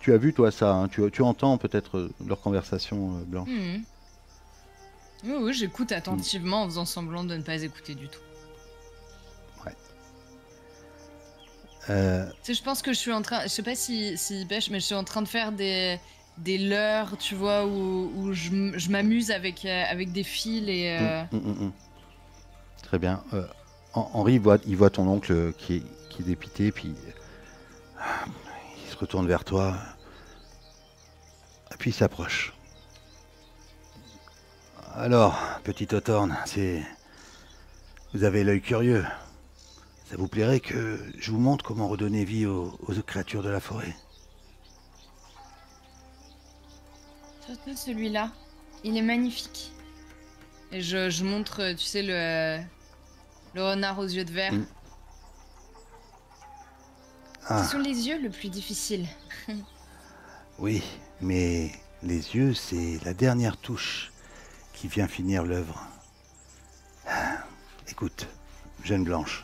Speaker 2: Tu as vu toi ça, hein? Tu entends peut-être leur conversation, Blanche.
Speaker 7: Oui, j'écoute attentivement en faisant semblant de ne pas écouter du tout.
Speaker 2: Ouais.
Speaker 7: Tu sais, je pense que je suis en train, je sais pas si pêche, mais je suis en train de faire des leurres, tu vois, où je m'amuse avec des fils et...
Speaker 2: Très bien. Henri, il voit ton oncle qui est dépité, puis il se retourne vers toi, puis il s'approche. Alors, petit Othorn, vous avez l'œil curieux. Ça vous plairait que je vous montre comment redonner vie aux créatures de la forêt?
Speaker 7: Surtout celui-là. Il est magnifique. Et je montre, tu sais, le renard aux yeux de verre.
Speaker 2: Ah.
Speaker 7: Ce sont les yeux le plus difficile.
Speaker 2: Oui, mais les yeux, c'est la dernière touche qui vient finir l'œuvre. Écoute, jeune Blanche,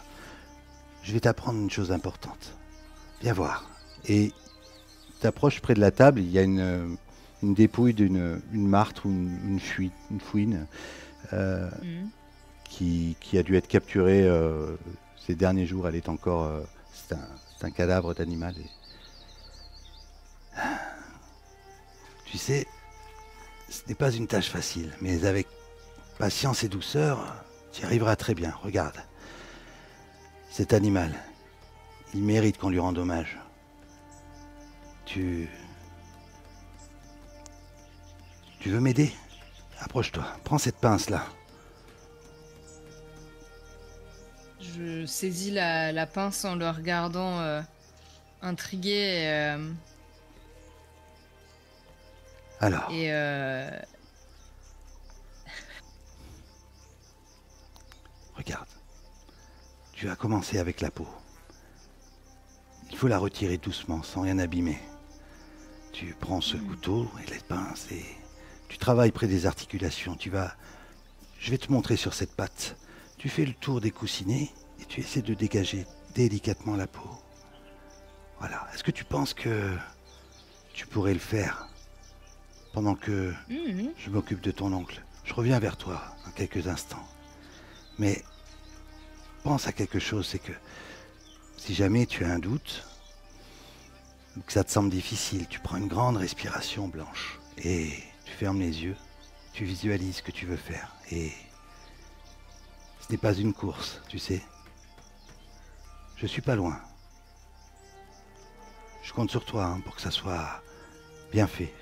Speaker 2: je vais t'apprendre une chose importante. Viens voir. Et t'approches près de la table, il y a une dépouille d'une martre ou une fouine qui a dû être capturée ces derniers jours. Elle est encore... c'est un cadavre d'animal. Tu sais, ce n'est pas une tâche facile, mais avec patience et douceur, tu y arriveras très bien. Regarde. Cet animal, il mérite qu'on lui rende hommage. Tu veux m'aider? Approche-toi, prends cette pince-là.
Speaker 7: Je saisis la pince en le regardant intrigué.
Speaker 2: Alors. Regarde. Tu as commencé avec la peau. Il faut la retirer doucement, sans rien abîmer. Tu prends ce couteau et les pinces et tu travailles près des articulations. Je vais te montrer sur cette patte. Tu fais le tour des coussinets et tu essaies de dégager délicatement la peau. Voilà. Est-ce que tu penses que tu pourrais le faire pendant que je m'occupe de ton oncle? Je reviens vers toi dans quelques instants. Mais pense à quelque chose, c'est que si jamais tu as un doute ou que ça te semble difficile, tu prends une grande respiration, Blanche, et tu fermes les yeux, tu visualises ce que tu veux faire. Et ce n'est pas une course, tu sais. Je suis pas loin. Je compte sur toi pour que ça soit bien fait.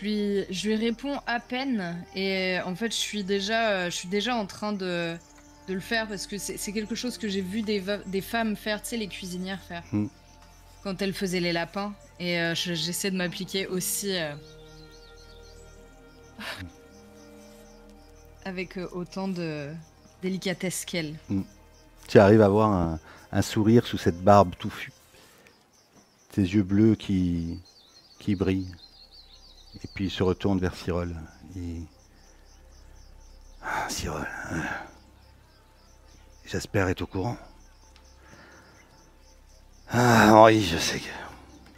Speaker 7: Je lui réponds à peine et en fait je suis déjà en train de le faire parce que c'est quelque chose que j'ai vu des femmes faire, tu sais, les cuisinières faire quand elles faisaient les lapins et j'essaie de m'appliquer aussi avec autant de délicatesse qu'elle.
Speaker 2: Tu arrives à avoir un sourire sous cette barbe touffue, tes yeux bleus qui brillent. Et puis il se retourne vers Cyril. Cyril, Jasper est au courant. Henri, je sais que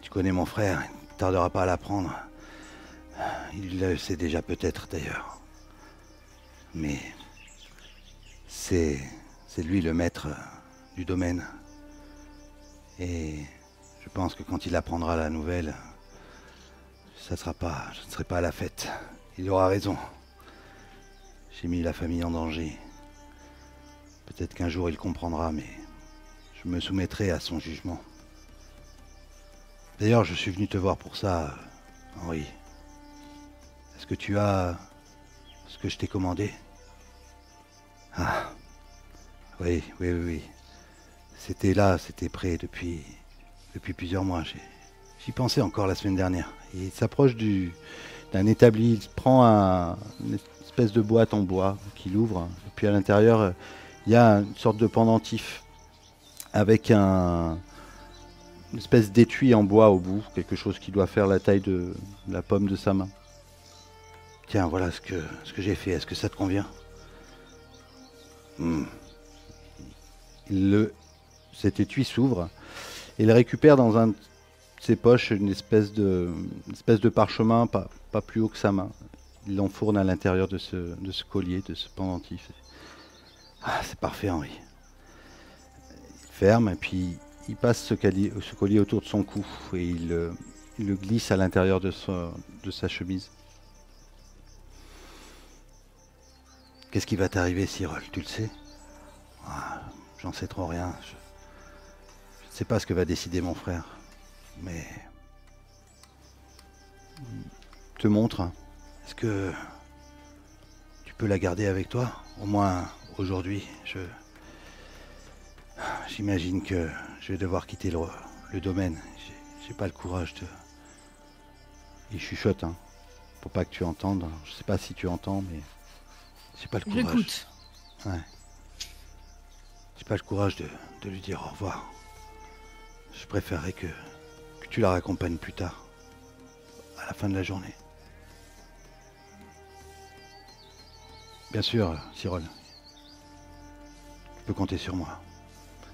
Speaker 2: tu connais mon frère, il ne tardera pas à l'apprendre. Il le sait déjà peut-être d'ailleurs. Mais c'est lui le maître du domaine. Et je pense que quand il apprendra la nouvelle, je ne serai pas à la fête. Il aura raison. J'ai mis la famille en danger. Peut-être qu'un jour il comprendra, mais je me soumettrai à son jugement. D'ailleurs, je suis venu te voir pour ça, Henri. Est-ce que tu as ce que je t'ai commandé? Ah, oui. C'était là, c'était prêt depuis plusieurs mois. J'y pensais encore la semaine dernière. Il s'approche d'un établi, il prend une espèce de boîte en bois qu'il ouvre. Et puis à l'intérieur, il y a une sorte de pendentif avec une espèce d'étui en bois au bout, quelque chose qui doit faire la taille de la paume de sa main. Tiens, voilà ce que j'ai fait. Est-ce que ça te convient? Cet étui s'ouvre et il récupère dans un de ses poches une espèce de parchemin pas plus haut que sa main. Il l'enfourne à l'intérieur de ce collier, de ce pendentif. Ah, c'est parfait, Henri. Il ferme et puis il passe ce collier autour de son cou et il le glisse à l'intérieur de sa chemise. Qu'est-ce qui va t'arriver, Cyril? Tu le sais? Ah, j'en sais trop rien. Je ne sais pas ce que va décider mon frère. Mais... Je te montre. Est-ce que tu peux la garder avec toi? Au moins aujourd'hui. J'imagine que je vais devoir quitter le domaine. J'ai pas le courage de... Il chuchote, hein. Pour pas que tu entendes. Je sais pas si tu entends, mais... J'ai pas le courage.
Speaker 7: J'écoute.
Speaker 2: Ouais. J'ai pas le courage de lui dire au revoir. Je préférerais que tu la raccompagnes plus tard. À la fin de la journée. Bien sûr, Cyril. Tu peux compter sur moi.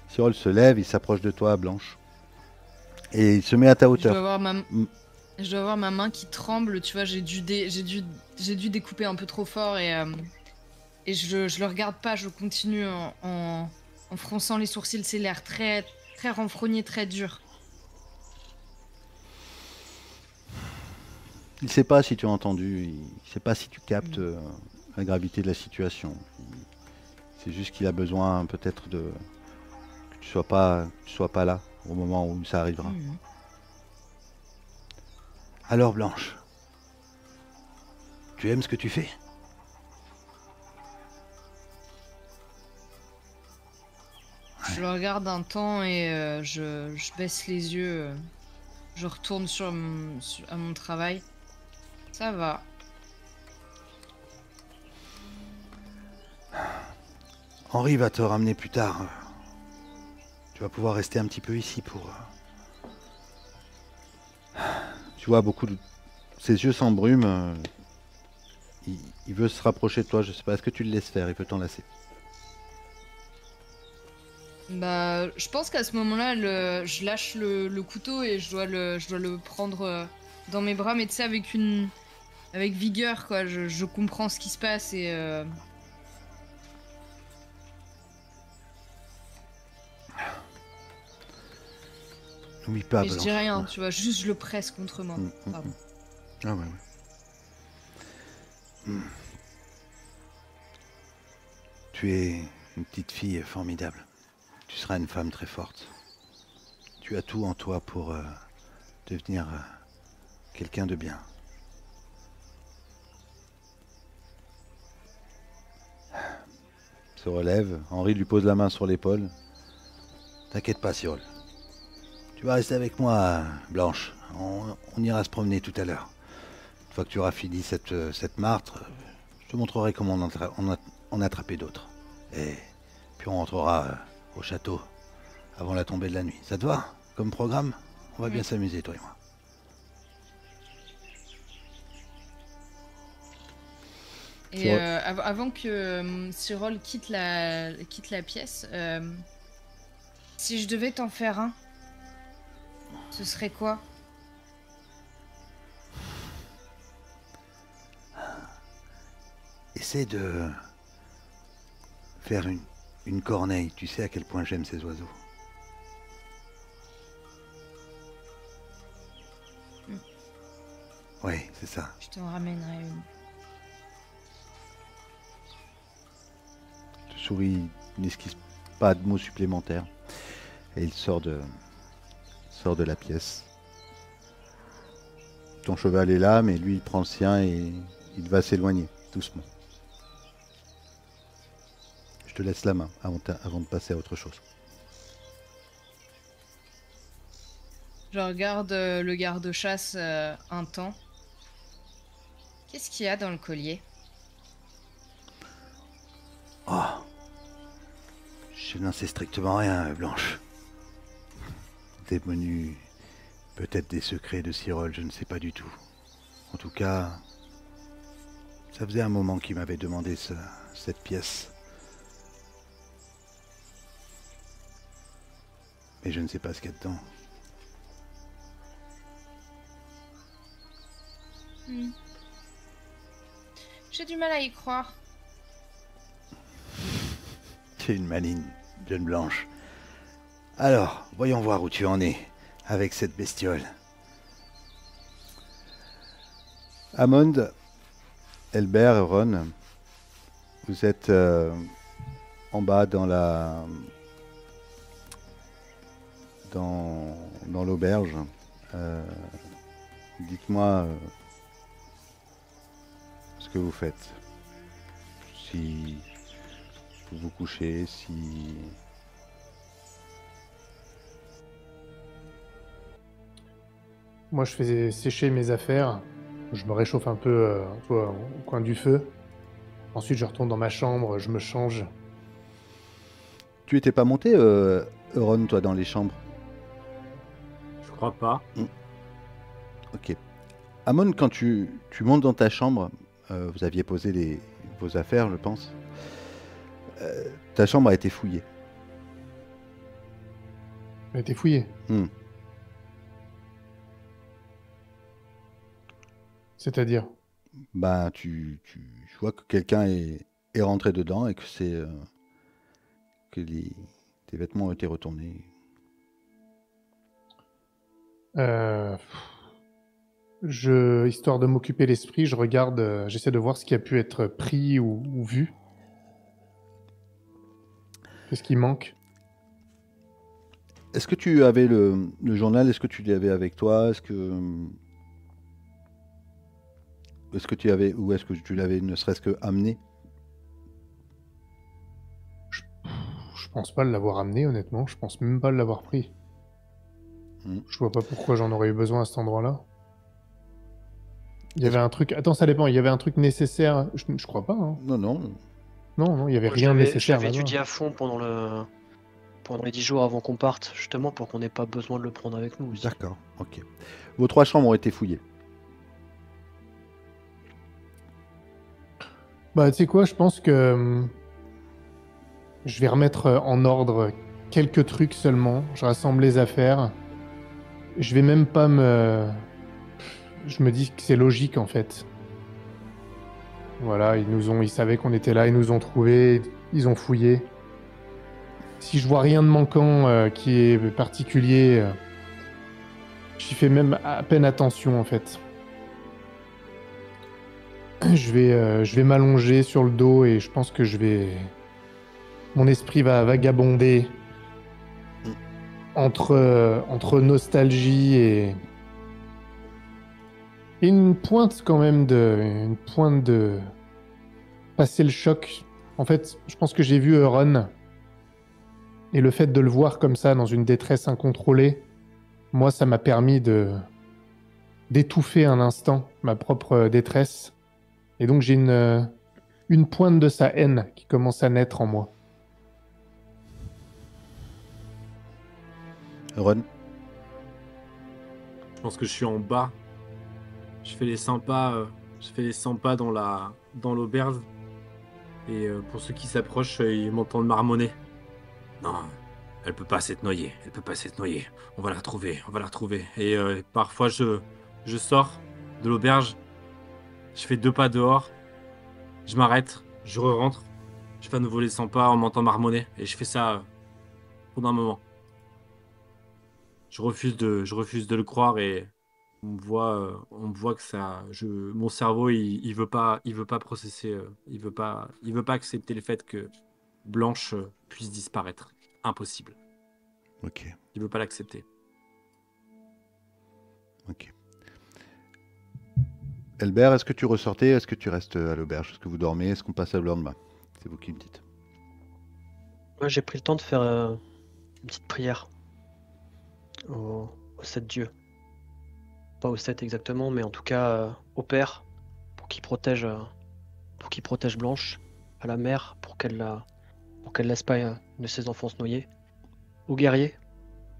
Speaker 2: Cyril se lève, il s'approche de toi, Blanche. Et il se met à ta
Speaker 7: Je
Speaker 2: hauteur.
Speaker 7: dois avoir ma main qui tremble, tu vois, j'ai dû découper un peu trop fort et je le regarde pas, je continue en fronçant les sourcils, c'est l'air très, très renfrogné, très dur.
Speaker 2: Il sait pas si tu as entendu, il sait pas si tu captes la gravité de la situation. C'est juste qu'il a besoin peut-être que tu sois pas là au moment où ça arrivera. Alors Blanche, tu aimes ce que tu fais?
Speaker 7: Je le regarde un temps et je baisse les yeux, je retourne à mon travail. Ça va.
Speaker 2: Henri va te ramener plus tard. Tu vas pouvoir rester un petit peu ici pour... Tu vois, ses yeux s'embrument. Il veut se rapprocher de toi, je sais pas. Est-ce que tu le laisses faire? Il peut t'enlacer.
Speaker 7: Bah, je pense qu'à ce moment-là, je lâche le couteau et je dois le prendre dans mes bras, mais tu sais, avec vigueur, quoi. Je comprends ce qui se passe et...
Speaker 2: N'oublie pas,
Speaker 7: Mais je
Speaker 2: Blanche.
Speaker 7: dis rien, tu vois, juste je le presse contre moi. Pardon.
Speaker 2: Ah ouais. Tu es une petite fille formidable. Tu seras une femme très forte. Tu as tout en toi pour devenir quelqu'un de bien. Se relève, Henri lui pose la main sur l'épaule. T'inquiète pas, Cyril. Tu vas rester avec moi, Blanche. On ira se promener tout à l'heure. Une fois que tu auras fini cette martre, je te montrerai comment en attraper d'autres. Et puis on rentrera au château avant la tombée de la nuit. Ça te va comme programme? On va bien s'amuser, toi et moi.
Speaker 7: Et avant que Cyril quitte la pièce, si je devais t'en faire un, ce serait quoi?
Speaker 2: essaie de faire une corneille. Tu sais à quel point j'aime ces oiseaux. Oui, c'est ça.
Speaker 7: Je t'en ramènerai une.
Speaker 2: Le souris n'esquisse pas de mots supplémentaires. Et il sort de la pièce. Ton cheval est là, mais lui, il prend le sien et il va s'éloigner, doucement. Je te laisse la main avant de passer à autre chose.
Speaker 7: Je regarde le garde-chasse un temps. Qu'est-ce qu'il y a dans le collier?
Speaker 2: Oh, je n'en sais strictement rien, Blanche. Des menus, peut-être des secrets de Cyril, je ne sais pas du tout. En tout cas, ça faisait un moment qu'il m'avait demandé cette pièce. Mais je ne sais pas ce qu'il y a dedans.
Speaker 7: J'ai du mal à y croire.
Speaker 2: Tu es une maligne, jeune Blanche. Alors, voyons voir où tu en es avec cette bestiole. Amond, Elbert et Ron, vous êtes en bas dans l'auberge. Dites-moi ce que vous faites. Si vous vous couchez, si...
Speaker 3: Moi, je fais sécher mes affaires. Je me réchauffe un peu au coin du feu. Ensuite, je retourne dans ma chambre, je me change.
Speaker 2: Tu étais pas monté, Euron, toi, dans les chambres?
Speaker 4: Je crois pas.
Speaker 2: Ok. Amon, quand tu montes dans ta chambre, vous aviez posé vos affaires, je pense. Ta chambre a été fouillée.
Speaker 3: Elle a été fouillée. C'est-à-dire?
Speaker 2: Bah, tu vois que quelqu'un est rentré dedans et que que tes vêtements ont été retournés.
Speaker 3: Histoire de m'occuper l'esprit, je regarde, j'essaie de voir ce qui a pu être pris ou vu. Qu'est-ce qui manque?
Speaker 2: Est-ce que tu avais le journal? Est-ce que tu l'avais avec toi? Est-ce que tu avais, ou est-ce que tu l'avais ne serait-ce que amené?
Speaker 3: Je pense pas l'avoir amené, honnêtement. Je pense même pas l'avoir pris. Je vois pas pourquoi j'en aurais eu besoin à cet endroit-là. Il y avait un truc... Attends, ça dépend. Il y avait un truc nécessaire. Je crois pas. Hein.
Speaker 2: Non.
Speaker 3: Non, il y avait
Speaker 5: Moi,
Speaker 3: rien de nécessaire.
Speaker 5: Je l'avais étudié à fond pendant les 10 jours avant qu'on parte, justement pour qu'on n'ait pas besoin de le prendre avec nous aussi.
Speaker 2: D'accord, ok. Vos 3 chambres ont été fouillées.
Speaker 3: Bah, tu sais quoi, je pense que je vais remettre en ordre quelques trucs seulement. Je rassemble les affaires. Je vais même pas Je me dis que c'est logique, en fait. Voilà, ils savaient qu'on était là, ils nous ont trouvés, ils ont fouillé. Si je vois rien de manquant qui est particulier, j'y fais même à peine attention, en fait. Je vais m'allonger sur le dos et je pense que mon esprit va vagabonder entre nostalgie et une pointe quand même une pointe de passer le choc. En fait, je pense que j'ai vu Euron et le fait de le voir comme ça dans une détresse incontrôlée, moi, ça m'a permis d'étouffer un instant ma propre détresse. Et donc j'ai une pointe de sa haine qui commence à naître en moi.
Speaker 2: Ron?
Speaker 4: Je pense que je suis en bas. Je fais les 100 pas, dans l'auberge. Et pour ceux qui s'approchent, ils m'entendent marmonner.
Speaker 6: Non, elle peut pas s'être noyée. On va la retrouver. Et parfois, je sors de l'auberge. Je fais 2 pas dehors. Je m'arrête, je re-rentre, je fais à nouveau les 100 pas, on m'entend marmonner, et je fais ça pendant un moment. Je refuse de le croire et on me voit que ça, mon cerveau, il veut pas processer, il veut pas accepter le fait que Blanche puisse disparaître. Impossible.
Speaker 2: Ok,
Speaker 6: Il veut pas l'accepter.
Speaker 2: ok. Elbert, est-ce que tu ressortais? Est-ce que tu restes à l'auberge? Est-ce que vous dormez? Est-ce qu'on passe à le lendemain? C'est vous qui me dites.
Speaker 5: Moi, j'ai pris le temps de faire une petite prière aux 7 dieux. Pas aux 7 exactement, mais en tout cas au Père, pour qu'il protège, Blanche, à la mère, pour qu'elle laisse pas une de ses enfants se noyer, aux guerriers,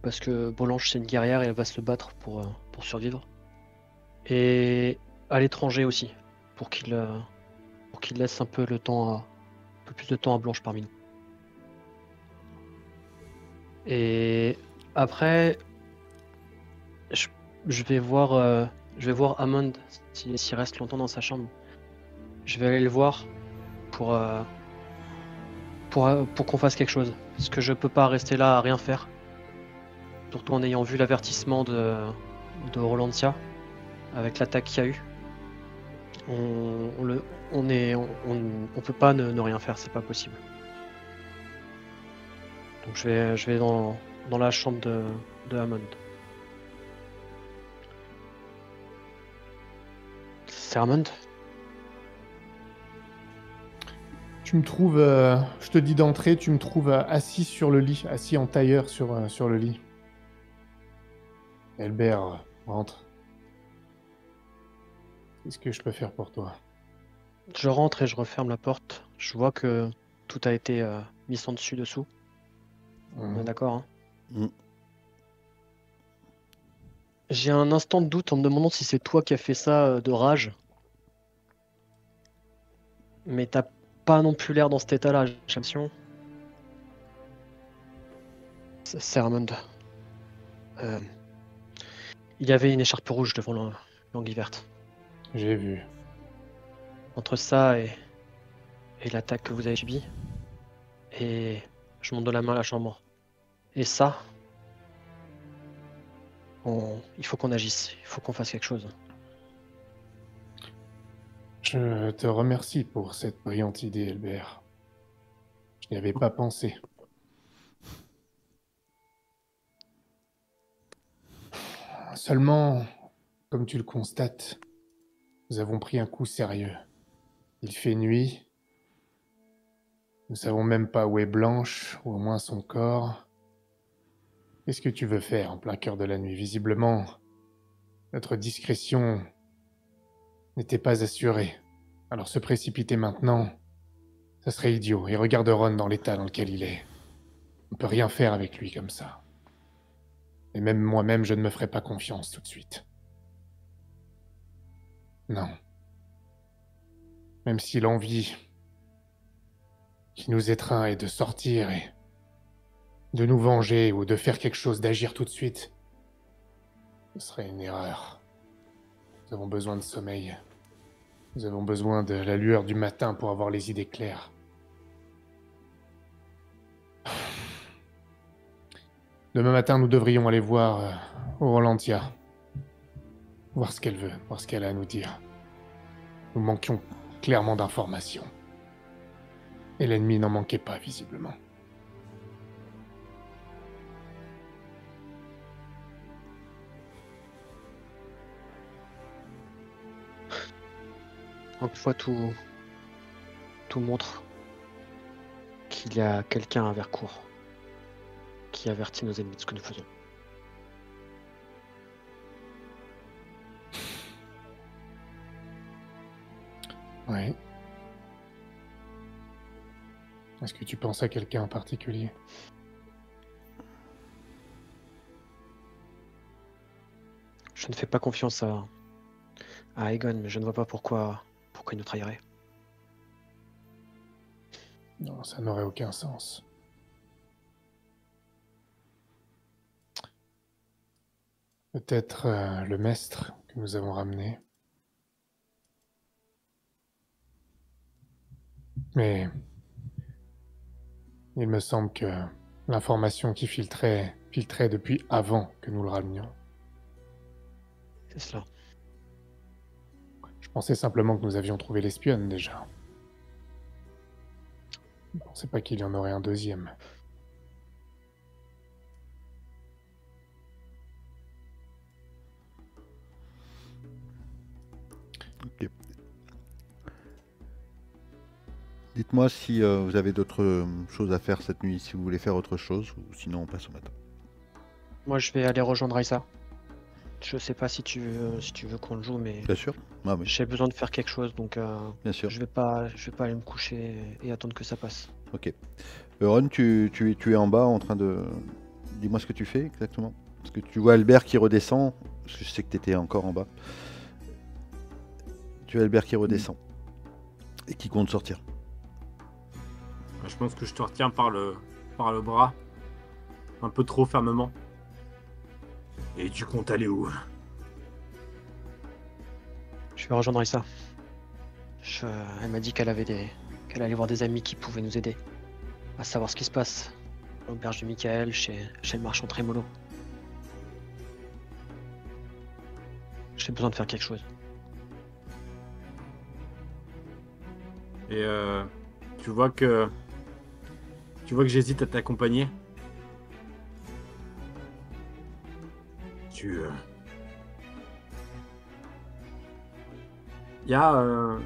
Speaker 5: parce que Blanche c'est une guerrière et elle va se battre pour survivre, et à l'étranger aussi, pour qu'il laisse un peu le temps un peu plus de temps à Blanche parmi nous. Et après, je vais voir Hammond s'il reste longtemps dans sa chambre. Je vais aller le voir pour qu'on fasse quelque chose. Parce que je peux pas rester là à rien faire. Surtout en ayant vu l'avertissement de Rolantia avec l'attaque qu'il y a eu. On peut pas ne rien faire, c'est pas possible. Donc je vais dans la chambre de Hammond. C'est Hammond?
Speaker 3: Tu me trouves, je te dis d'entrer, tu me trouves assis sur le lit, assis en tailleur sur le lit. Elbert, rentre. Qu'est-ce que je peux faire pour toi?
Speaker 5: Je rentre et je referme la porte. Je vois que tout a été mis en dessous. On est d'accord, hein?
Speaker 2: Mm.
Speaker 5: J'ai un instant de doute en me demandant si c'est toi qui as fait ça de rage. Mais t'as pas non plus l'air dans cet état-là, j'ai l'impression. C'est Hammond. Il y avait une écharpe rouge devant l'anguille verte.
Speaker 3: J'ai vu.
Speaker 5: Entre ça et l'attaque que vous avez subie, et je monte de la main à la chambre. Et ça, il faut qu'on agisse, il faut qu'on fasse quelque chose.
Speaker 3: Je te remercie pour cette brillante idée, Elbert. Je n'y avais pas pensé. Seulement, comme tu le constates, nous avons pris un coup sérieux. Il fait nuit. Nous savons même pas où est Blanche, ou au moins son corps. Qu'est-ce que tu veux faire en plein cœur de la nuit? Visiblement, notre discrétion n'était pas assurée. Alors se précipiter maintenant, ça serait idiot. Et regarde Ron dans l'état dans lequel il est. On peut rien faire avec lui comme ça. Et même moi-même, je ne me ferai pas confiance tout de suite. Non. Même si l'envie qui nous étreint est de sortir et de nous venger ou de faire quelque chose, d'agir tout de suite, ce serait une erreur. Nous avons besoin de sommeil. Nous avons besoin de la lueur du matin pour avoir les idées claires. Demain matin, nous devrions aller voir Rolantia. Voir ce qu'elle veut, voir ce qu'elle a à nous dire. Nous manquions clairement d'informations. Et l'ennemi n'en manquait pas, visiblement.
Speaker 5: Encore une fois, tout montre qu'il y a quelqu'un à Vercourt qui avertit nos ennemis de ce que nous faisons.
Speaker 3: Oui. Est-ce que tu penses à quelqu'un en particulier?
Speaker 5: Je ne fais pas confiance à Aegon, mais je ne vois pas pourquoi il nous trahirait.
Speaker 3: Non, ça n'aurait aucun sens. Peut-être le maître que nous avons ramené. Mais il me semble que l'information qui filtrait depuis avant que nous le ramenions.
Speaker 5: C'est cela.
Speaker 3: Je pensais simplement que nous avions trouvé l'espionne déjà. Je ne pensais pas qu'il y en aurait un deuxième.
Speaker 2: Ok. Dites-moi si vous avez d'autres choses à faire cette nuit, si vous voulez faire autre chose, ou sinon on passe au matin.
Speaker 5: Moi, je vais aller rejoindre Raissa. Je sais pas si tu veux qu'on le joue, mais
Speaker 2: Bien sûr. Ah, oui,
Speaker 5: j'ai besoin de faire quelque chose, donc
Speaker 2: bien sûr.
Speaker 5: je vais pas aller me coucher et attendre que ça passe.
Speaker 2: Ok. Ron, tu es en bas en train de... Dis-moi ce que tu fais exactement. Parce que tu vois Albert qui redescend. Parce que je sais que tu étais encore en bas. Tu as Albert qui redescend. Et qui compte sortir.
Speaker 6: Je pense que je te retiens par le bras. Un peu trop fermement. Et tu comptes aller où?
Speaker 5: Je vais rejoindre Raissa. Elle m'a dit qu'elle allait voir des amis qui pouvaient nous aider à savoir ce qui se passe à l'auberge de Michael, chez le marchand Trémolo. J'ai besoin de faire quelque chose.
Speaker 6: Et tu vois que j'hésite à t'accompagner. Il y a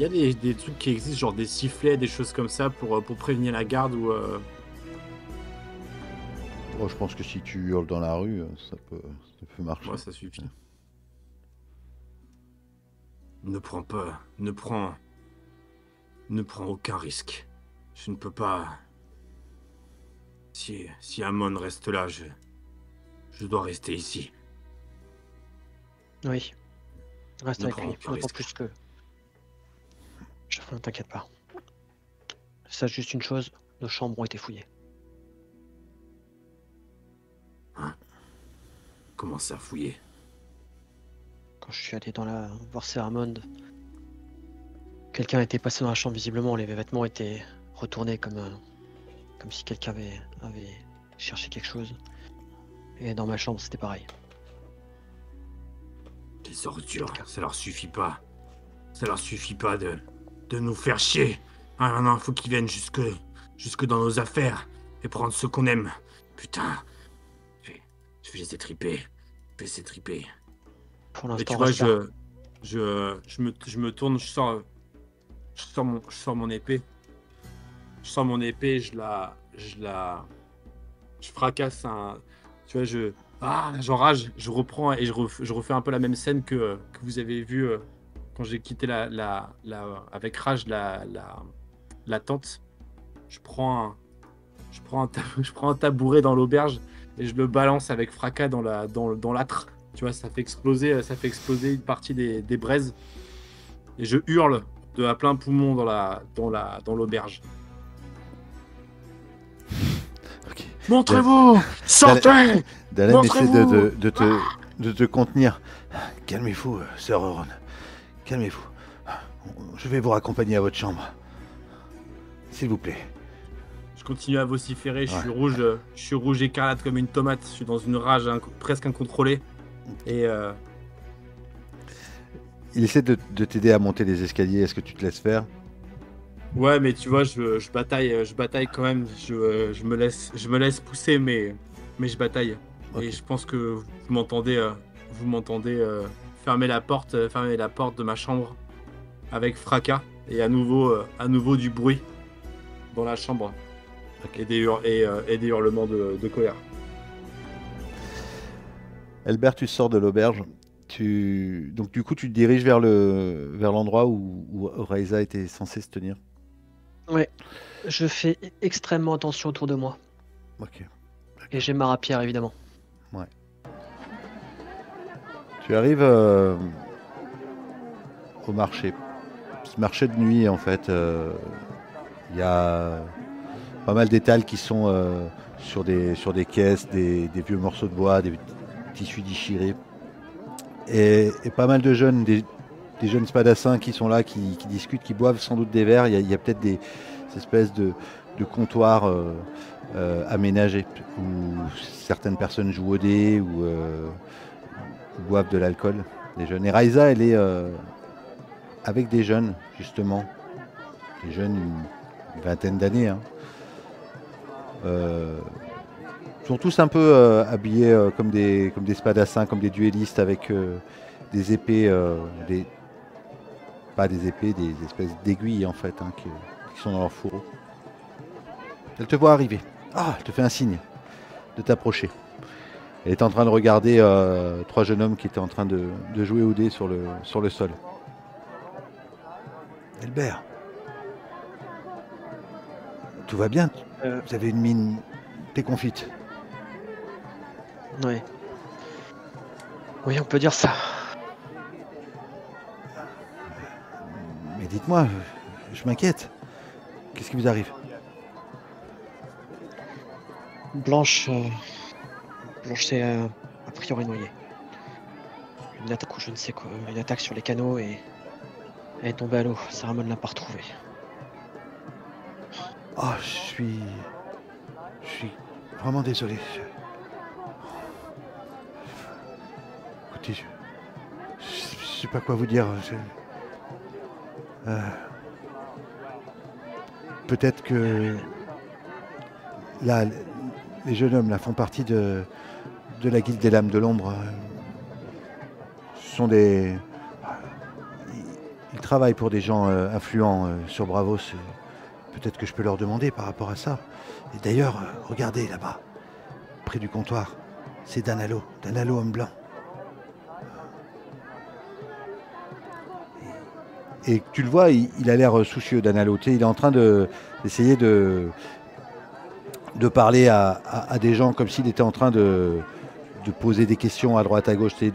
Speaker 6: des trucs qui existent, genre des sifflets, des choses comme ça pour prévenir la garde ou
Speaker 2: Oh, je pense que si tu hurles dans la rue, ça peut marcher.
Speaker 6: ouais, ça suffit. Ne prends aucun risque. Je ne peux pas. Si Amon reste là, je dois rester ici.
Speaker 5: Oui. Reste
Speaker 6: Ne
Speaker 5: avec
Speaker 6: prends
Speaker 5: lui,
Speaker 6: aucun
Speaker 5: d'autant
Speaker 6: risque.
Speaker 5: plus que... Ne t'inquiète pas. Sache juste une chose, nos chambres ont été fouillées.
Speaker 6: Comment ça, fouiller?
Speaker 5: Quand je suis allé voir Seramonde, quelqu'un était passé dans la chambre visiblement, les vêtements étaient retournés comme si quelqu'un avait cherché quelque chose. Et dans ma chambre, c'était pareil.
Speaker 6: Les ordures, ça leur suffit pas. Ça leur suffit pas de nous faire chier. Ah non, faut qu'ils viennent jusque dans nos affaires et prendre ce qu'on aime. Putain. Je vais les étriper. Je vais les étriper.
Speaker 5: Pour
Speaker 6: Mais
Speaker 5: l'instant,
Speaker 6: tu vois,
Speaker 5: reste là.
Speaker 6: je me tourne, je sors mon épée. Je sors mon épée, je fracasse un... Tu vois, j'enrage, je reprends et je refais un peu la même scène que vous avez vu quand j'ai quitté avec rage la tente. Je prends un tabouret dans l'auberge et je le balance avec fracas dans l'âtre. Tu vois, ça fait exploser une partie des braises. Et je hurle à plein poumon dans l'auberge.
Speaker 2: Ok.
Speaker 6: Montrez-vous! Sortez!
Speaker 2: Dalen essaie
Speaker 6: Montrez-vous!
Speaker 2: de te contenir. Calmez-vous, sœur Ron. Calmez-vous. Je vais vous raccompagner à votre chambre. S'il vous plaît.
Speaker 6: Je continue à vociférer, je
Speaker 2: Ouais.
Speaker 6: suis rouge écarlate comme une tomate, je suis dans une rage presque incontrôlée. Et
Speaker 2: Il essaie de t'aider à monter les escaliers. Est-ce que tu te laisses faire?
Speaker 6: ouais, mais tu vois, je bataille quand même, je me laisse pousser, mais je bataille.
Speaker 2: Ok.
Speaker 6: Et je pense que vous m'entendez fermer la porte de ma chambre avec fracas et à nouveau du bruit dans la chambre.
Speaker 2: Ok.
Speaker 6: Et des hurlements de colère.
Speaker 2: Albert, tu sors de l'auberge. Donc du coup, tu te diriges vers l'endroit où Raisa était censée se tenir.
Speaker 5: Ouais. Je fais extrêmement attention autour de moi.
Speaker 2: Ok.
Speaker 5: Et j'ai ma rapière, évidemment.
Speaker 2: Tu arrives au marché. Ce marché de nuit, en fait, il y a pas mal d'étals qui sont sur des caisses, des vieux morceaux de bois, des tissus déchirés. Et pas mal de jeunes, des jeunes spadassins qui sont là, qui discutent, qui boivent sans doute des verres. Il y a peut-être des espèces de comptoirs aménagés où certaines personnes jouent au dé ou boivent de l'alcool. Des jeunes. Et Raisa, elle est avec des jeunes, justement. Des jeunes, une vingtaine d'années. Hein. Ils sont tous un peu habillés comme des spadassins, comme des duellistes avec des épées, pas des épées, des espèces d'aiguilles en fait, hein, qui sont dans leur fourreau. Elle te voit arriver. Ah, elle te fait un signe de t'approcher. Elle est en train de regarder 3 jeunes hommes qui étaient en train de jouer au dé sur le sol. Elbert, tout va bien? Vous avez une mine déconfite.
Speaker 5: Oui. Oui, on peut dire ça.
Speaker 2: Mais dites-moi, je m'inquiète. Qu'est-ce qui vous arrive?
Speaker 5: Blanche s'est a priori noyée. Une attaque ou je ne sais quoi, une attaque sur les canaux et elle est tombée à l'eau. Saramon ne l'a pas retrouvée.
Speaker 2: Oh, je suis vraiment désolé. Écoutez, je sais pas quoi vous dire. Peut-être que là, les jeunes hommes là font partie de la guilde des lames de l'ombre. Ce sont ils travaillent pour des gens influents sur Bravos. Peut-être que je peux leur demander par rapport à ça. Et d'ailleurs, regardez là-bas, près du comptoir, c'est Danalo homme blanc. Et tu le vois, il a l'air soucieux, Danalo. Tu sais, il est en train d'essayer de parler à des gens comme s'il était en train de poser des questions à droite, à gauche. Tu sais,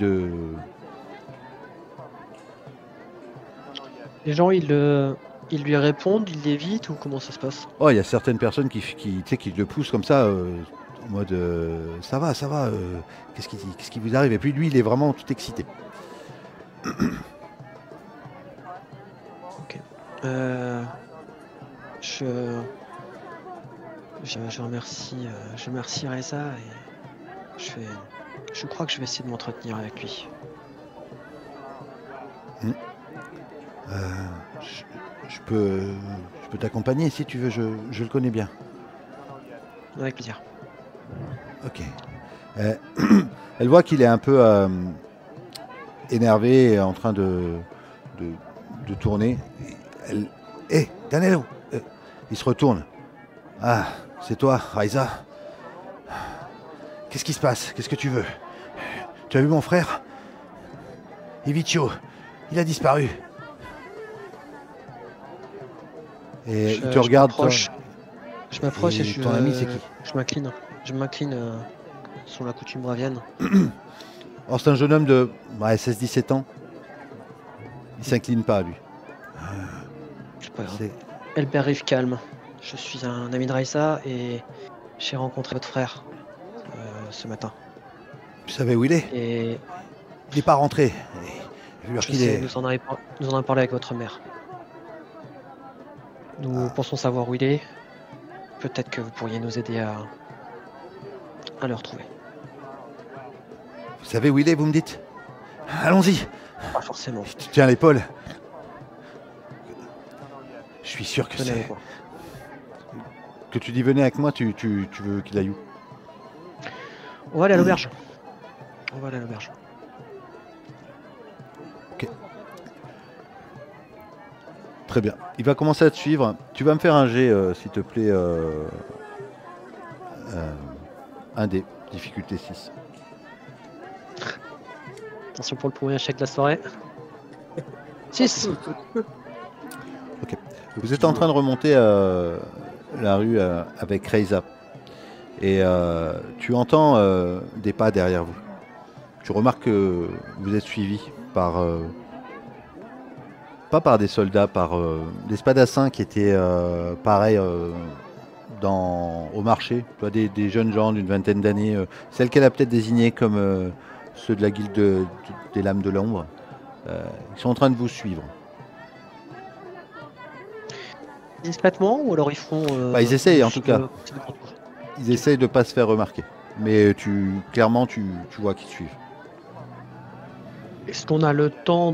Speaker 5: Les gens, ils lui répondent, ils l'évitent ou comment ça se passe?
Speaker 2: Oh, il y a certaines personnes qui le poussent comme ça, en mode ça va, qu'est-ce qui vous arrive? Et puis lui, il est vraiment tout excité.
Speaker 5: Ok. Je remercie Reza et je crois que je vais essayer de m'entretenir avec lui.
Speaker 2: Je peux t'accompagner si tu veux, je le connais bien.
Speaker 5: Avec plaisir.
Speaker 2: Ok. Elle voit qu'il est un peu énervé et en train de tourner. Hé, Danilo! Il se retourne. Ah, c'est toi, Raisa. Qu'est-ce qui se passe? Qu'est-ce que tu veux? Tu as vu mon frère? Ivicio, il a disparu. Et il te regarde.
Speaker 5: Je m'approche et
Speaker 2: ton ami, c'est qui?
Speaker 5: Je m'incline. Je m'incline sur la coutume bravienne.
Speaker 2: Oh, c'est un jeune homme de 16-17 ans. Il s'incline pas, lui.
Speaker 5: C'est pas grave. Elbert Rive calme. Je suis un ami de Raisa et j'ai rencontré votre frère ce matin.
Speaker 2: Tu savais où il est?
Speaker 5: Et
Speaker 2: il n'est pas rentré.
Speaker 5: Nous en avons parlé avec votre mère. Nous pensons savoir où il est. Peut-être que vous pourriez nous aider à le retrouver.
Speaker 2: Vous savez où il est, vous me dites? Allons-y.
Speaker 5: Pas forcément.
Speaker 2: Je te tiens l'épaule. Je suis sûr que c'est... Que tu dis venez avec moi, tu veux qu'il aille où?
Speaker 5: On va aller à l'auberge.
Speaker 2: Ok. Très bien. Il va commencer à te suivre. Tu vas me faire un jet, s'il te plaît. Un dé, difficulté 6.
Speaker 5: Attention pour le premier échec de la soirée. 6.
Speaker 2: Ok. Vous êtes en train de remonter la rue avec Raisa. Et tu entends des pas derrière vous. Tu remarques que vous êtes suivi par... pas par des soldats, par des spadassins qui étaient pareils au marché. Tu vois, des jeunes gens d'une vingtaine d'années. Celles qu'elle a peut-être désignées comme ceux de la guilde des lames de l'ombre. Ils sont en train de vous suivre.
Speaker 5: Discrètement ou alors ils font.
Speaker 2: Ils essayent en tout cas.
Speaker 5: euh,
Speaker 2: Ils essayent de pas se faire remarquer. Mais clairement, tu vois qu'ils te suivent.
Speaker 5: Est-ce qu'on a le temps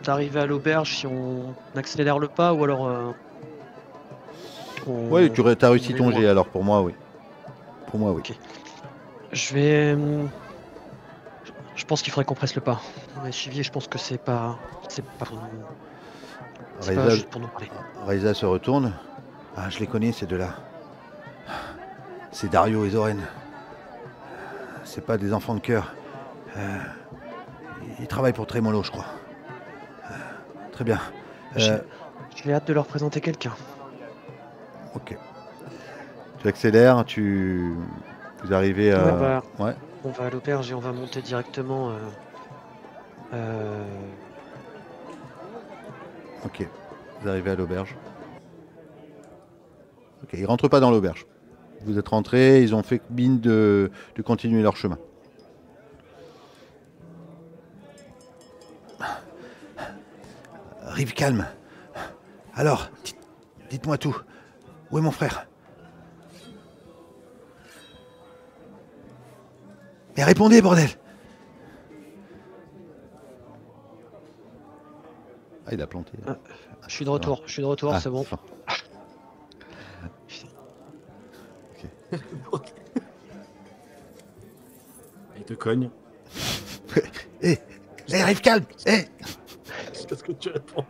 Speaker 5: d'arriver à l'auberge si on accélère le pas ou alors.
Speaker 2: Oui, tu as réussi
Speaker 5: on est
Speaker 2: ton
Speaker 5: loin.
Speaker 2: jet alors pour moi, oui. Pour moi, oui.
Speaker 5: Ok. Je vais. Je pense qu'il faudrait qu'on presse le pas. On est suivi et je pense que c'est pas pour nous. C'est pas
Speaker 2: Raiza,
Speaker 5: juste pour nous parler.
Speaker 2: Raiza se retourne. Ah, je les connais ces deux-là. C'est Dario et Zoren. C'est pas des enfants de cœur. Ils travaillent pour Trémolo, je crois. Très bien.
Speaker 5: J'ai hâte de leur présenter quelqu'un.
Speaker 2: Ok. Tu accélères, vous arrivez à... Ouais.
Speaker 5: On va à l'auberge et on va monter directement.
Speaker 2: Ok. Vous arrivez à l'auberge. Ok, ils rentrent pas dans l'auberge. Vous êtes rentrés, ils ont fait mine de continuer leur chemin. Rive calme. Alors, dites-moi tout. Où est mon frère? Mais répondez, bordel! Ah, il a planté.
Speaker 5: Je suis de retour,
Speaker 2: Ah,
Speaker 5: c'est bon.
Speaker 2: enfin.
Speaker 6: Il te cogne.
Speaker 2: Hé, Rive calme! Hé!
Speaker 6: Qu'est-ce que tu réponds?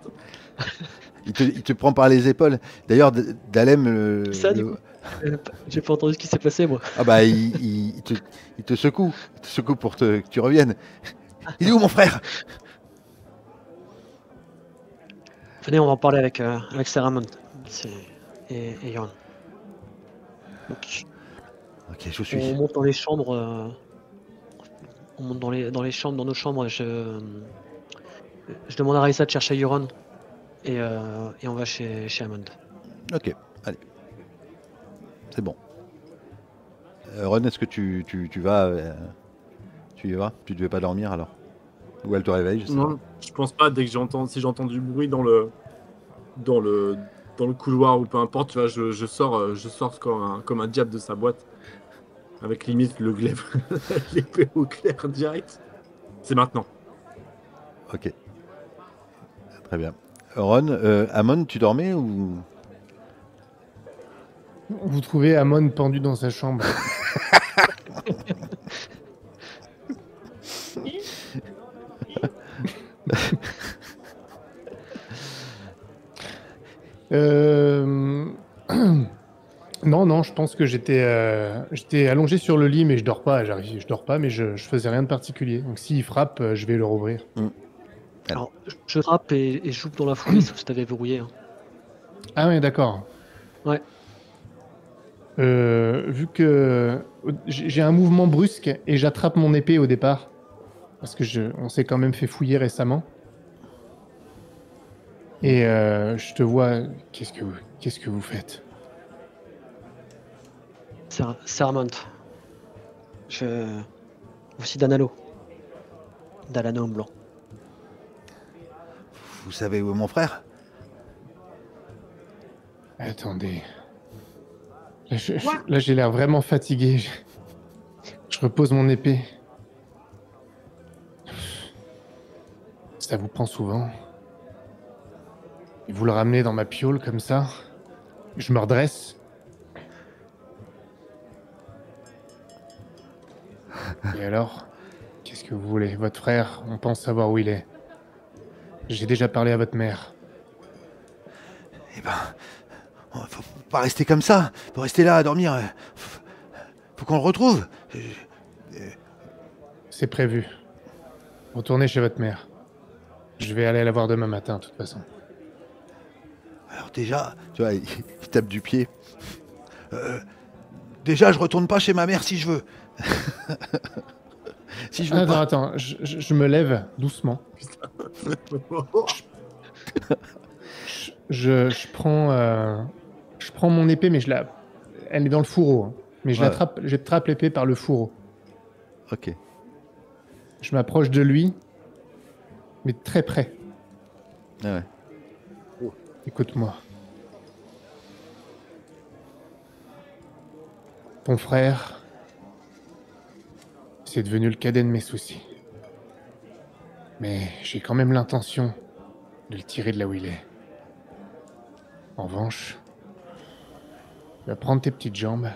Speaker 2: Il te prend par les épaules. D'ailleurs, Dalem...
Speaker 5: Ça, du coup j'ai pas entendu ce qui s'est passé, moi.
Speaker 2: Ah bah, il te secoue. Il te secoue pour que tu reviennes. Il est où, mon frère?
Speaker 5: Venez, on va en parler avec Saramon et Yoran. Donc,
Speaker 2: Ok, je
Speaker 5: on
Speaker 2: suis.
Speaker 5: monte dans les chambres. On monte dans les chambres, dans nos chambres. Je demande à Raissa de chercher Yoran et on va chez Hammond.
Speaker 2: Ok, allez. C'est bon. Ron, est-ce que tu vas... tu y vas? Tu devais pas dormir alors? Ou elle te réveille, je sais
Speaker 6: Non, je pense pas. Dès que si j'entends du bruit dans le couloir ou peu importe, tu vois, je sors comme un diable de sa boîte, avec limite le glaive, l'épée au clair direct. C'est maintenant.
Speaker 2: pas. Ok. Très bien. Ron, Amon, tu dormais ou...
Speaker 3: Vous trouvez Amon pendu dans sa chambre. Non, je pense que j'étais allongé sur le lit, mais je dors pas, mais je faisais rien de particulier. Donc s'il frappe, je vais le rouvrir.
Speaker 5: Alors, je frappe et j'ouvre dans la foulée, sauf si t'avais verrouillé. Hein.
Speaker 3: Ah ouais, d'accord.
Speaker 5: Ouais.
Speaker 3: Vu que j'ai un mouvement brusque et j'attrape mon épée au départ, parce que on s'est quand même fait fouiller récemment. Et je te vois. Qu'est-ce que vous faites?
Speaker 5: Saramon. Voici Danalo. Dalano en blanc.
Speaker 2: Vous savez où est mon frère?
Speaker 3: Attendez. Là, j'ai l'air vraiment fatigué. Je repose mon épée. Ça vous prend souvent. Et vous le ramenez dans ma piole comme ça. Je me redresse. Et alors? Qu'est-ce que vous voulez? Votre frère, on pense savoir où il est. J'ai déjà parlé à votre mère.
Speaker 2: Eh ben... Faut pas rester comme ça. Faut rester là à dormir. Faut qu'on le retrouve.
Speaker 3: C'est prévu. Retournez chez votre mère. Je vais aller la voir demain matin, de toute façon.
Speaker 2: Alors déjà, tu vois, il tape du pied. Déjà, je retourne pas chez ma mère si je veux. Si je veux pas.
Speaker 3: Attends, je me lève doucement. Je prends mon épée, mais elle est dans le fourreau. Hein. Mais je trappe l'épée par le fourreau.
Speaker 2: Ok.
Speaker 3: Je m'approche de lui mais très près.
Speaker 2: Ah ouais.
Speaker 3: Écoute-moi. Ton frère, c'est devenu le cadet de mes soucis. Mais j'ai quand même l'intention de le tirer de là où il est. En revanche, tu vas prendre tes petites jambes,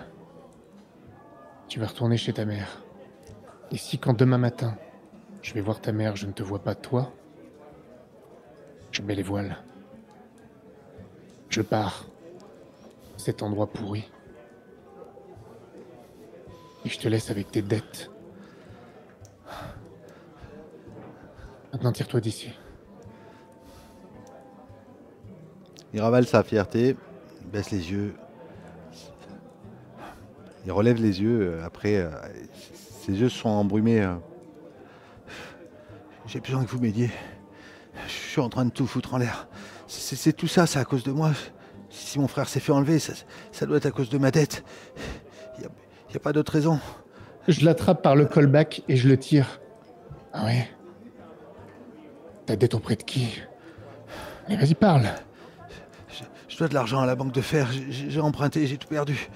Speaker 3: tu vas retourner chez ta mère. Et si quand demain matin, je vais voir ta mère, je ne te vois pas toi, je mets les voiles. Je pars. Cet endroit pourri. Et je te laisse avec tes dettes. Maintenant, tire-toi d'ici.
Speaker 2: Il ravale sa fierté, il baisse les yeux. Il relève les yeux, après, ses yeux se sont embrumés. J'ai besoin que vous m'aidiez. Je suis en train de tout foutre en l'air. C'est tout ça, c'est à cause de moi. Si mon frère s'est fait enlever, ça doit être à cause de ma dette. Il n'y a pas d'autre raison.
Speaker 3: Je l'attrape par le callback et je le tire. Ah ouais? Ta dette auprès de qui? Allez, vas-y, parle.
Speaker 2: Je dois de l'argent à la banque de fer. J'ai emprunté, j'ai tout perdu.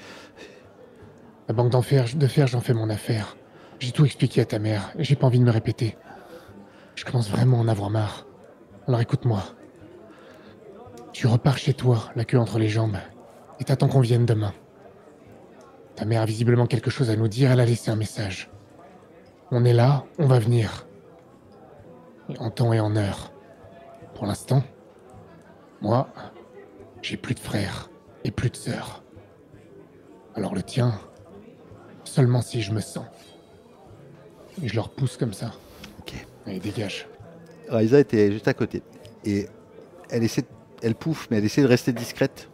Speaker 3: La banque de fer, j'en fais mon affaire. J'ai tout expliqué à ta mère et j'ai pas envie de me répéter. Je commence vraiment à en avoir marre. Alors écoute-moi. Tu repars chez toi, la queue entre les jambes, et t'attends qu'on vienne demain. Ta mère a visiblement quelque chose à nous dire, elle a laissé un message. On est là, on va venir. Et en temps et en heure. Pour l'instant, moi, j'ai plus de frères et plus de sœurs. Alors le tien, seulement si je me sens. Et je leur pousse comme ça.
Speaker 2: Ok.
Speaker 3: Allez, dégage.
Speaker 2: Raisa était juste à côté. Et elle pouffe, mais elle essaie de rester discrète.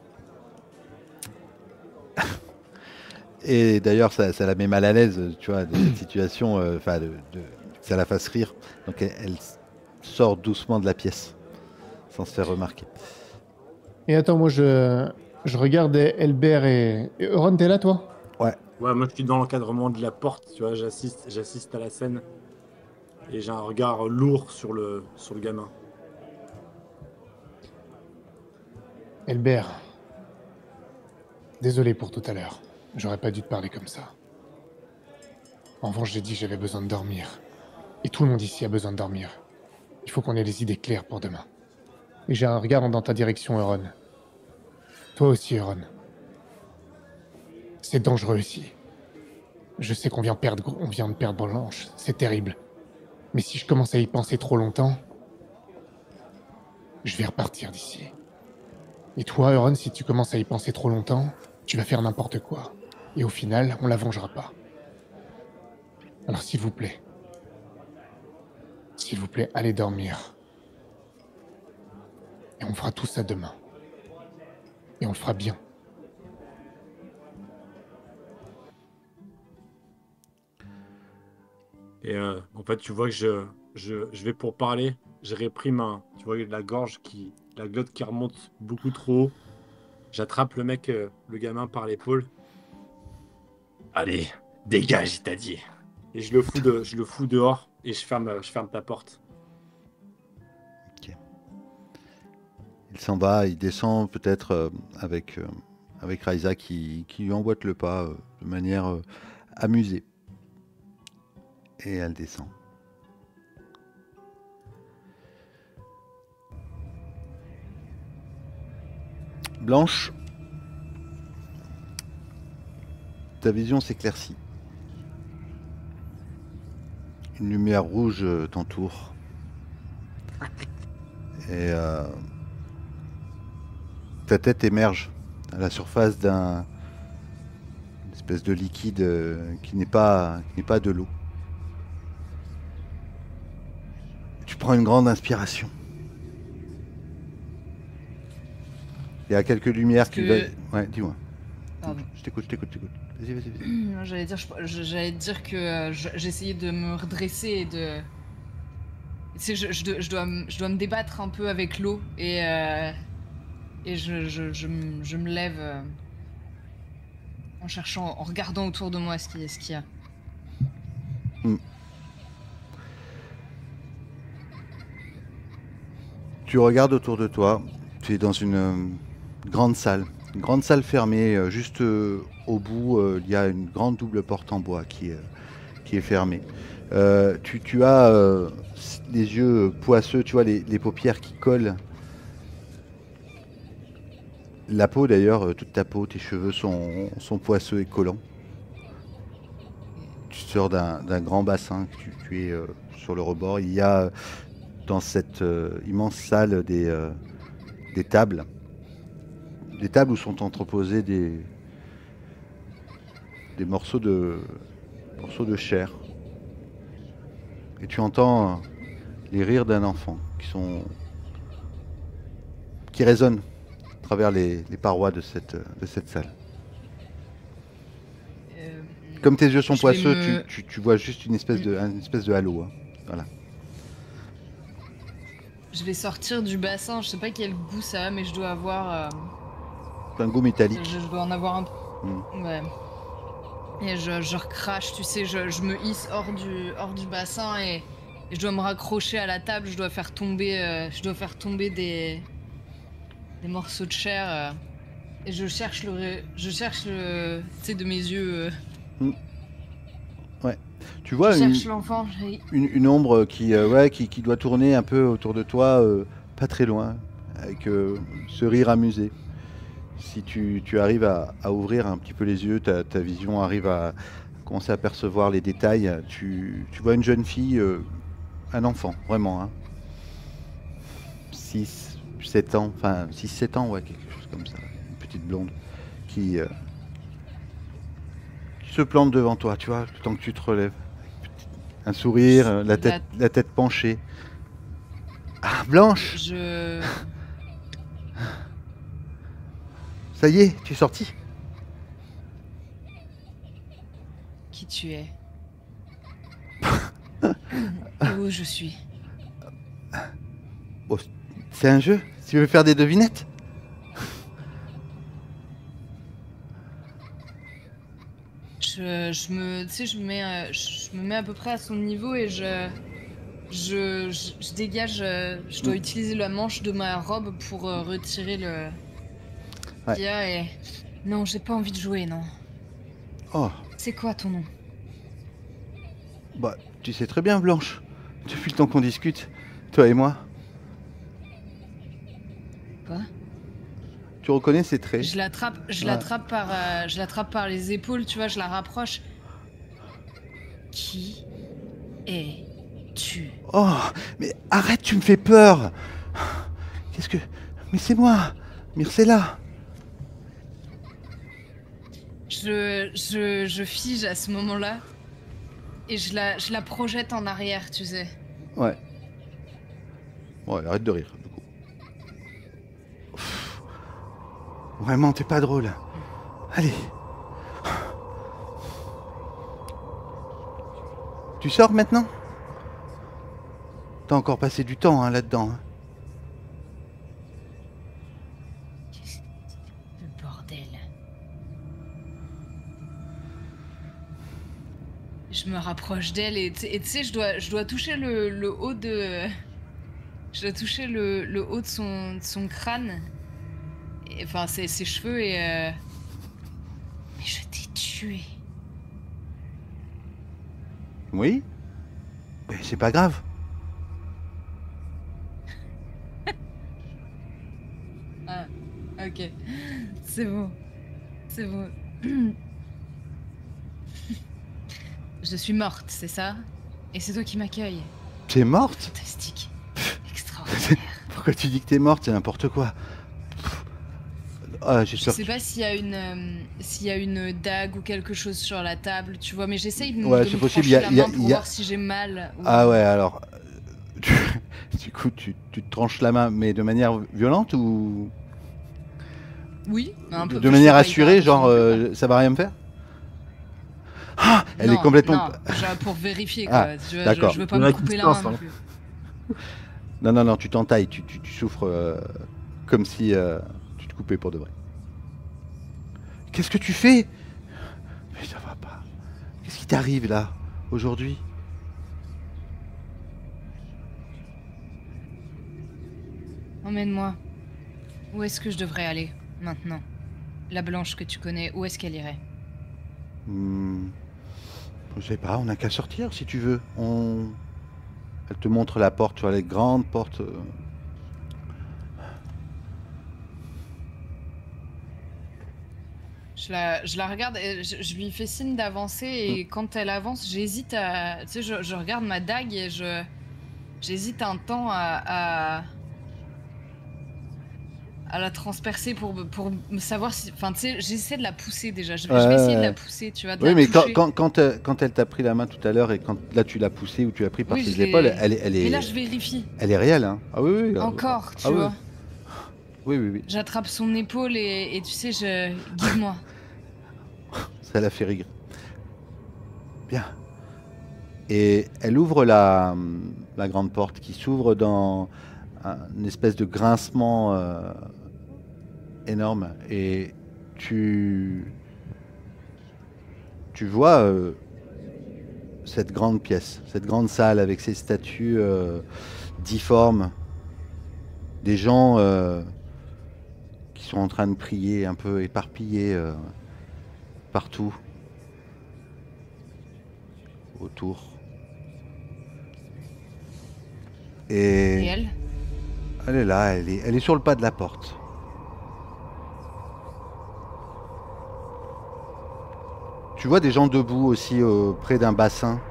Speaker 2: Et d'ailleurs, ça la met mal à l'aise, tu vois, de cette situation, que ça la fasse rire. Donc elle sort doucement de la pièce, sans se faire remarquer.
Speaker 3: Et attends, moi je regarde Elbert et Euron, t'es là toi?
Speaker 2: Ouais.
Speaker 4: Ouais, moi je suis dans l'encadrement de la porte, tu vois, j'assiste à la scène. Et j'ai un regard lourd sur le gamin.
Speaker 3: Elbert, désolé pour tout à l'heure. J'aurais pas dû te parler comme ça. En revanche, j'ai dit que j'avais besoin de dormir. Et tout le monde ici a besoin de dormir. Il faut qu'on ait les idées claires pour demain. Et j'ai un regard dans ta direction, Euron. Toi aussi, Euron. C'est dangereux ici. Je sais qu'on vient de perdre Blanche. C'est terrible. Mais si je commence à y penser trop longtemps, je vais repartir d'ici. Et toi, Euron, si tu commences à y penser trop longtemps, tu vas faire n'importe quoi. Et au final, on la vengera pas. Alors s'il vous plaît, allez dormir. Et on fera tout ça demain. Et on le fera bien.
Speaker 4: Et en fait, tu vois que je vais pour parler, je réprime tu vois la glotte qui remonte beaucoup trop haut. J'attrape le mec, le gamin par l'épaule. Allez, dégage, il t'a dit. Et je le fous dehors et je ferme ta porte.
Speaker 2: Ok. Il s'en va, il descend peut-être avec Raisa qui lui emboîte le pas de manière amusée. Et elle descend. Blanche, ta vision s'éclaircit. Une lumière rouge t'entoure. Et ta tête émerge à la surface d'une espèce de liquide qui n'est pas de l'eau. Tu prends une grande inspiration. Il y a quelques lumières qui... Ouais, dis-moi.
Speaker 7: Pardon.
Speaker 2: Je t'écoute. Vas-y.
Speaker 7: Non, j'allais dire que j'essayais de me redresser et de... Tu sais, je dois me débattre un peu avec l'eau et je me lève en regardant autour de moi ce qu'il y a.
Speaker 2: Tu regardes autour de toi. Tu es dans une grande salle. Une grande salle fermée. Juste au bout, il y a une grande double porte en bois qui est fermée. Tu as les yeux poisseux, tu vois, les paupières qui collent. La peau d'ailleurs, toute ta peau, tes cheveux sont poisseux et collants. Tu sors d'un grand bassin, tu es sur le rebord. Il y a dans cette immense salle des tables. Des tables où sont entreposés des morceaux de chair. Et tu entends les rires d'un enfant qui résonnent à travers les parois de cette salle. Comme tes yeux sont poisseux, tu vois juste une espèce de halo. Hein. Voilà.
Speaker 7: Je vais sortir du bassin, je sais pas quel goût ça a, mais je dois avoir...
Speaker 2: C'est un goût métallique.
Speaker 7: Je dois en avoir un peu. Ouais. Et je recrache, tu sais, je me hisse hors du bassin et je dois me raccrocher à la table, je dois faire tomber des morceaux de chair. Et je cherche le, tu sais, de mes yeux.
Speaker 2: Ouais. Tu vois
Speaker 7: je cherche l'enfant.
Speaker 2: Une ombre qui doit tourner un peu autour de toi, pas très loin, avec ce rire amusé. Si tu arrives à ouvrir un petit peu les yeux, ta vision arrive à commencer à percevoir les détails. Tu vois une jeune fille, un enfant, vraiment. Hein. 6-7 ans, enfin 6-7 ans, ouais, quelque chose comme ça. Une petite blonde qui se plante devant toi, tu vois, le temps que tu te relèves. Un sourire, la tête penchée. Ah, Blanche! Ça y est, tu es sorti.
Speaker 7: Qui tu es? Et où je suis?
Speaker 2: Oh, c'est un jeu? Tu veux faire des devinettes?
Speaker 7: Je me mets à peu près à son niveau et je dégage. Je dois utiliser la manche de ma robe pour retirer le.
Speaker 2: Ouais.
Speaker 7: Et... Non, j'ai pas envie de jouer, non.
Speaker 2: Oh.
Speaker 7: C'est quoi ton nom?
Speaker 2: Bah, tu sais très bien, Blanche. Depuis le temps qu'on discute, toi et moi.
Speaker 7: Quoi?
Speaker 2: Tu reconnais ses traits?
Speaker 7: Je l'attrape par les épaules, tu vois, je la rapproche. Qui es-tu?
Speaker 2: Oh, mais arrête, tu me fais peur. Qu'est-ce que... Mais c'est moi, Myrcella.
Speaker 7: Je fige à ce moment-là et je la projette en arrière, tu sais.
Speaker 2: Ouais. Ouais, arrête de rire, du coup. Vraiment, t'es pas drôle. Allez. Tu sors maintenant? T'as encore passé du temps hein, là-dedans. Hein.
Speaker 7: Le bordel. Je me rapproche d'elle et tu sais, je dois toucher le haut de... Je dois toucher le haut de son crâne. Et, enfin, ses cheveux et... Mais je t'ai tué.
Speaker 2: Oui? Mais c'est pas grave.
Speaker 7: Ah, ok. C'est bon. C'est bon. Je suis morte, c'est ça? Et c'est toi qui m'accueilles.
Speaker 2: T'es morte?
Speaker 7: Fantastique. Extraordinaire.
Speaker 2: Pourquoi tu dis que t'es morte? C'est n'importe quoi. Ah,
Speaker 7: Je sais pas s'il y a une dague ou quelque chose sur la table, tu vois, mais j'essaye de
Speaker 2: ouais,
Speaker 7: me trancher la main pour voir si j'ai mal. Ou...
Speaker 2: Ah ouais, alors... du coup, tu te tranches la main, mais de manière violente ou...
Speaker 7: Oui, un peu.
Speaker 2: De manière assurée, genre, ça va rien me faire? Ah, elle est complètement...
Speaker 7: Non, genre pour vérifier, quoi.
Speaker 2: Ah,
Speaker 7: tu vois,
Speaker 2: d'accord.
Speaker 7: Je veux pas me couper la main non plus.
Speaker 2: Non, tu t'entailles, tu souffres comme si tu te coupais pour de vrai. Qu'est-ce que tu fais? Mais ça va pas. Qu'est-ce qui t'arrive là, aujourd'hui?
Speaker 7: Emmène-moi. Où est-ce que je devrais aller, maintenant? La Blanche que tu connais, où est-ce qu'elle irait?
Speaker 2: Je sais pas, on n'a qu'à sortir si tu veux. Elle te montre la porte, tu vois, les grandes portes.
Speaker 7: Je la regarde, et je lui fais signe d'avancer et quand elle avance, j'hésite à... Tu sais, je regarde ma dague et j'hésite un temps à la transpercer pour me savoir si... Enfin, tu sais, j'essaie de la pousser déjà. Je vais essayer de la pousser, tu vois, de
Speaker 2: Oui,
Speaker 7: la
Speaker 2: mais
Speaker 7: toucher.
Speaker 2: quand elle t'a pris la main tout à l'heure et quand là tu l'as poussée ou tu l'as pris par
Speaker 7: Oui,
Speaker 2: ses
Speaker 7: je l'ai-
Speaker 2: épaules, elle est...
Speaker 7: Mais là, je vérifie.
Speaker 2: Elle est réelle, hein. Ah oui, oui.
Speaker 7: Encore, tu
Speaker 2: oui.
Speaker 7: vois.
Speaker 2: Oui, oui, oui.
Speaker 7: J'attrape son épaule et tu sais, guide-moi.
Speaker 2: Ça la fait rire. Bien. Et elle ouvre la grande porte qui s'ouvre dans une espèce de grincement énorme. Et tu vois cette grande pièce, cette grande salle avec ces statues difformes. Des gens qui sont en train de prier un peu éparpillés partout autour.
Speaker 7: Et
Speaker 2: Et
Speaker 7: elle?
Speaker 2: elle est là, elle est sur le pas de la porte. Tu vois des gens debout aussi près d'un bassin.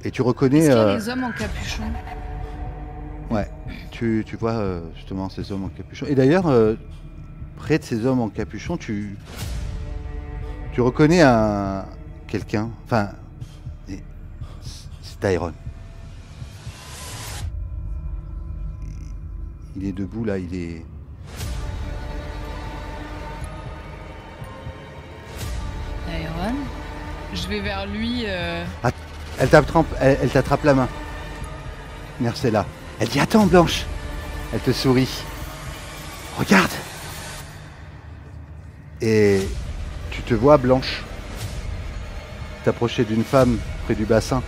Speaker 2: Et tu reconnais...
Speaker 7: Est-ce qu'il y a les hommes en capuchon?
Speaker 2: Ouais, tu vois justement ces hommes en capuchon. Et d'ailleurs, près de ces hommes en capuchon, tu reconnais quelqu'un. Enfin, c'est Tyrone. Il est debout là, il est...
Speaker 7: Tyrone? Je vais vers lui.
Speaker 2: Elle t'attrape la main. Myrcella. Elle dit attends Blanche. Elle te sourit. Regarde. Et tu te vois Blanche t'approcher d'une femme près du bassin.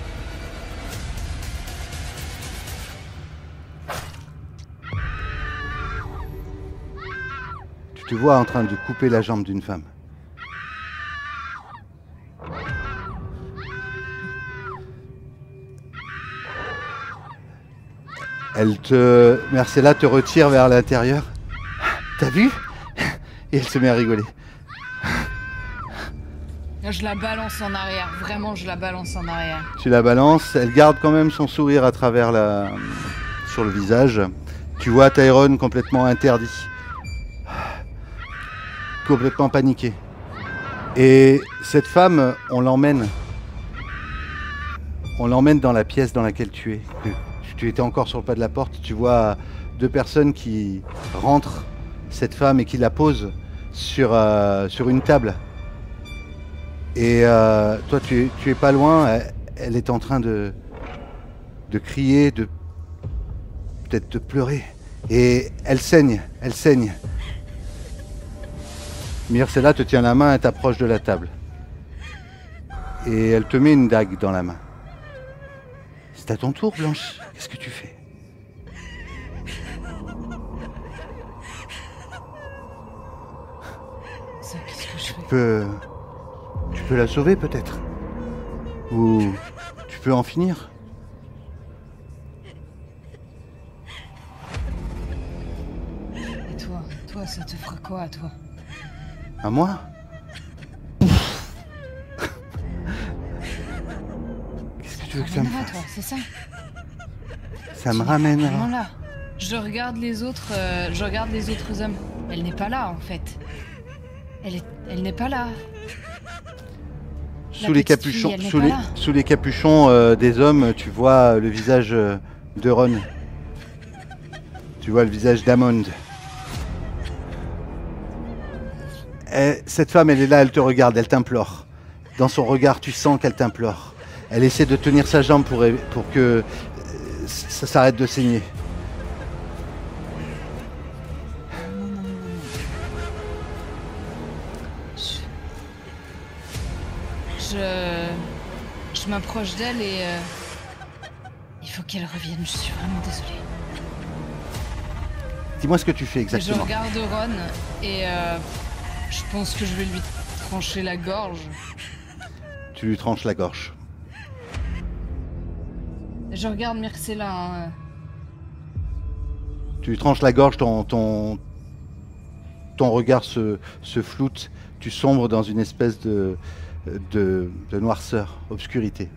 Speaker 2: Tu te vois en train de couper la jambe d'une femme. Myrcella te retire vers l'intérieur. T'as vu? Et elle se met à rigoler.
Speaker 7: Je la balance en arrière. Vraiment, je la balance en arrière.
Speaker 2: Tu la balances, elle garde quand même son sourire à travers sur le visage. Tu vois Tyrone complètement interdit. Complètement paniqué. Et cette femme, on l'emmène dans la pièce dans laquelle tu es. Tu étais encore sur le pas de la porte, tu vois deux personnes qui rentrent cette femme et qui la posent sur une table. Et toi, tu es pas loin, elle est en train de crier, peut-être de pleurer. Et elle saigne. Myrcella te tient la main et t'approche de la table. Et elle te met une dague dans la main. C'est à ton tour, Blanche. Qu'est-ce que tu fais?
Speaker 7: Ça, qu'est-ce que je fais?
Speaker 2: Tu peux la sauver peut-être? Ou tu peux en finir?
Speaker 7: Et toi, ça te fera quoi, toi?
Speaker 2: À moi? Qu'est-ce que tu veux que ça me
Speaker 7: Ramènera,
Speaker 2: fasse?
Speaker 7: toi, c'est ça?
Speaker 2: Ça me ramènera.
Speaker 7: Vraiment là. Je regarde les autres hommes. Elle n'est pas là, en fait. Elle n'est pas là.
Speaker 2: Sous les
Speaker 7: petite fille,
Speaker 2: capuchons,
Speaker 7: elle n'est pas là.
Speaker 2: sous les capuchons des hommes, tu vois le visage de Ron. Tu vois le visage d'Amond. Cette femme, elle est là, elle te regarde, elle t'implore. Dans son regard, tu sens qu'elle t'implore. Elle essaie de tenir sa jambe pour que ça s'arrête de saigner.
Speaker 7: Je m'approche d'elle et
Speaker 1: faut qu'elle revienne, je suis vraiment désolée.
Speaker 2: Dis-moi ce que tu fais
Speaker 7: Je
Speaker 2: exactement.
Speaker 7: regarde Ron et je pense que je vais lui trancher la gorge.
Speaker 2: Tu lui tranches la gorge.
Speaker 7: Je regarde Myrcella.
Speaker 2: Tu lui tranches la gorge, ton regard se floute, tu sombres dans une espèce de noirceur, obscurité.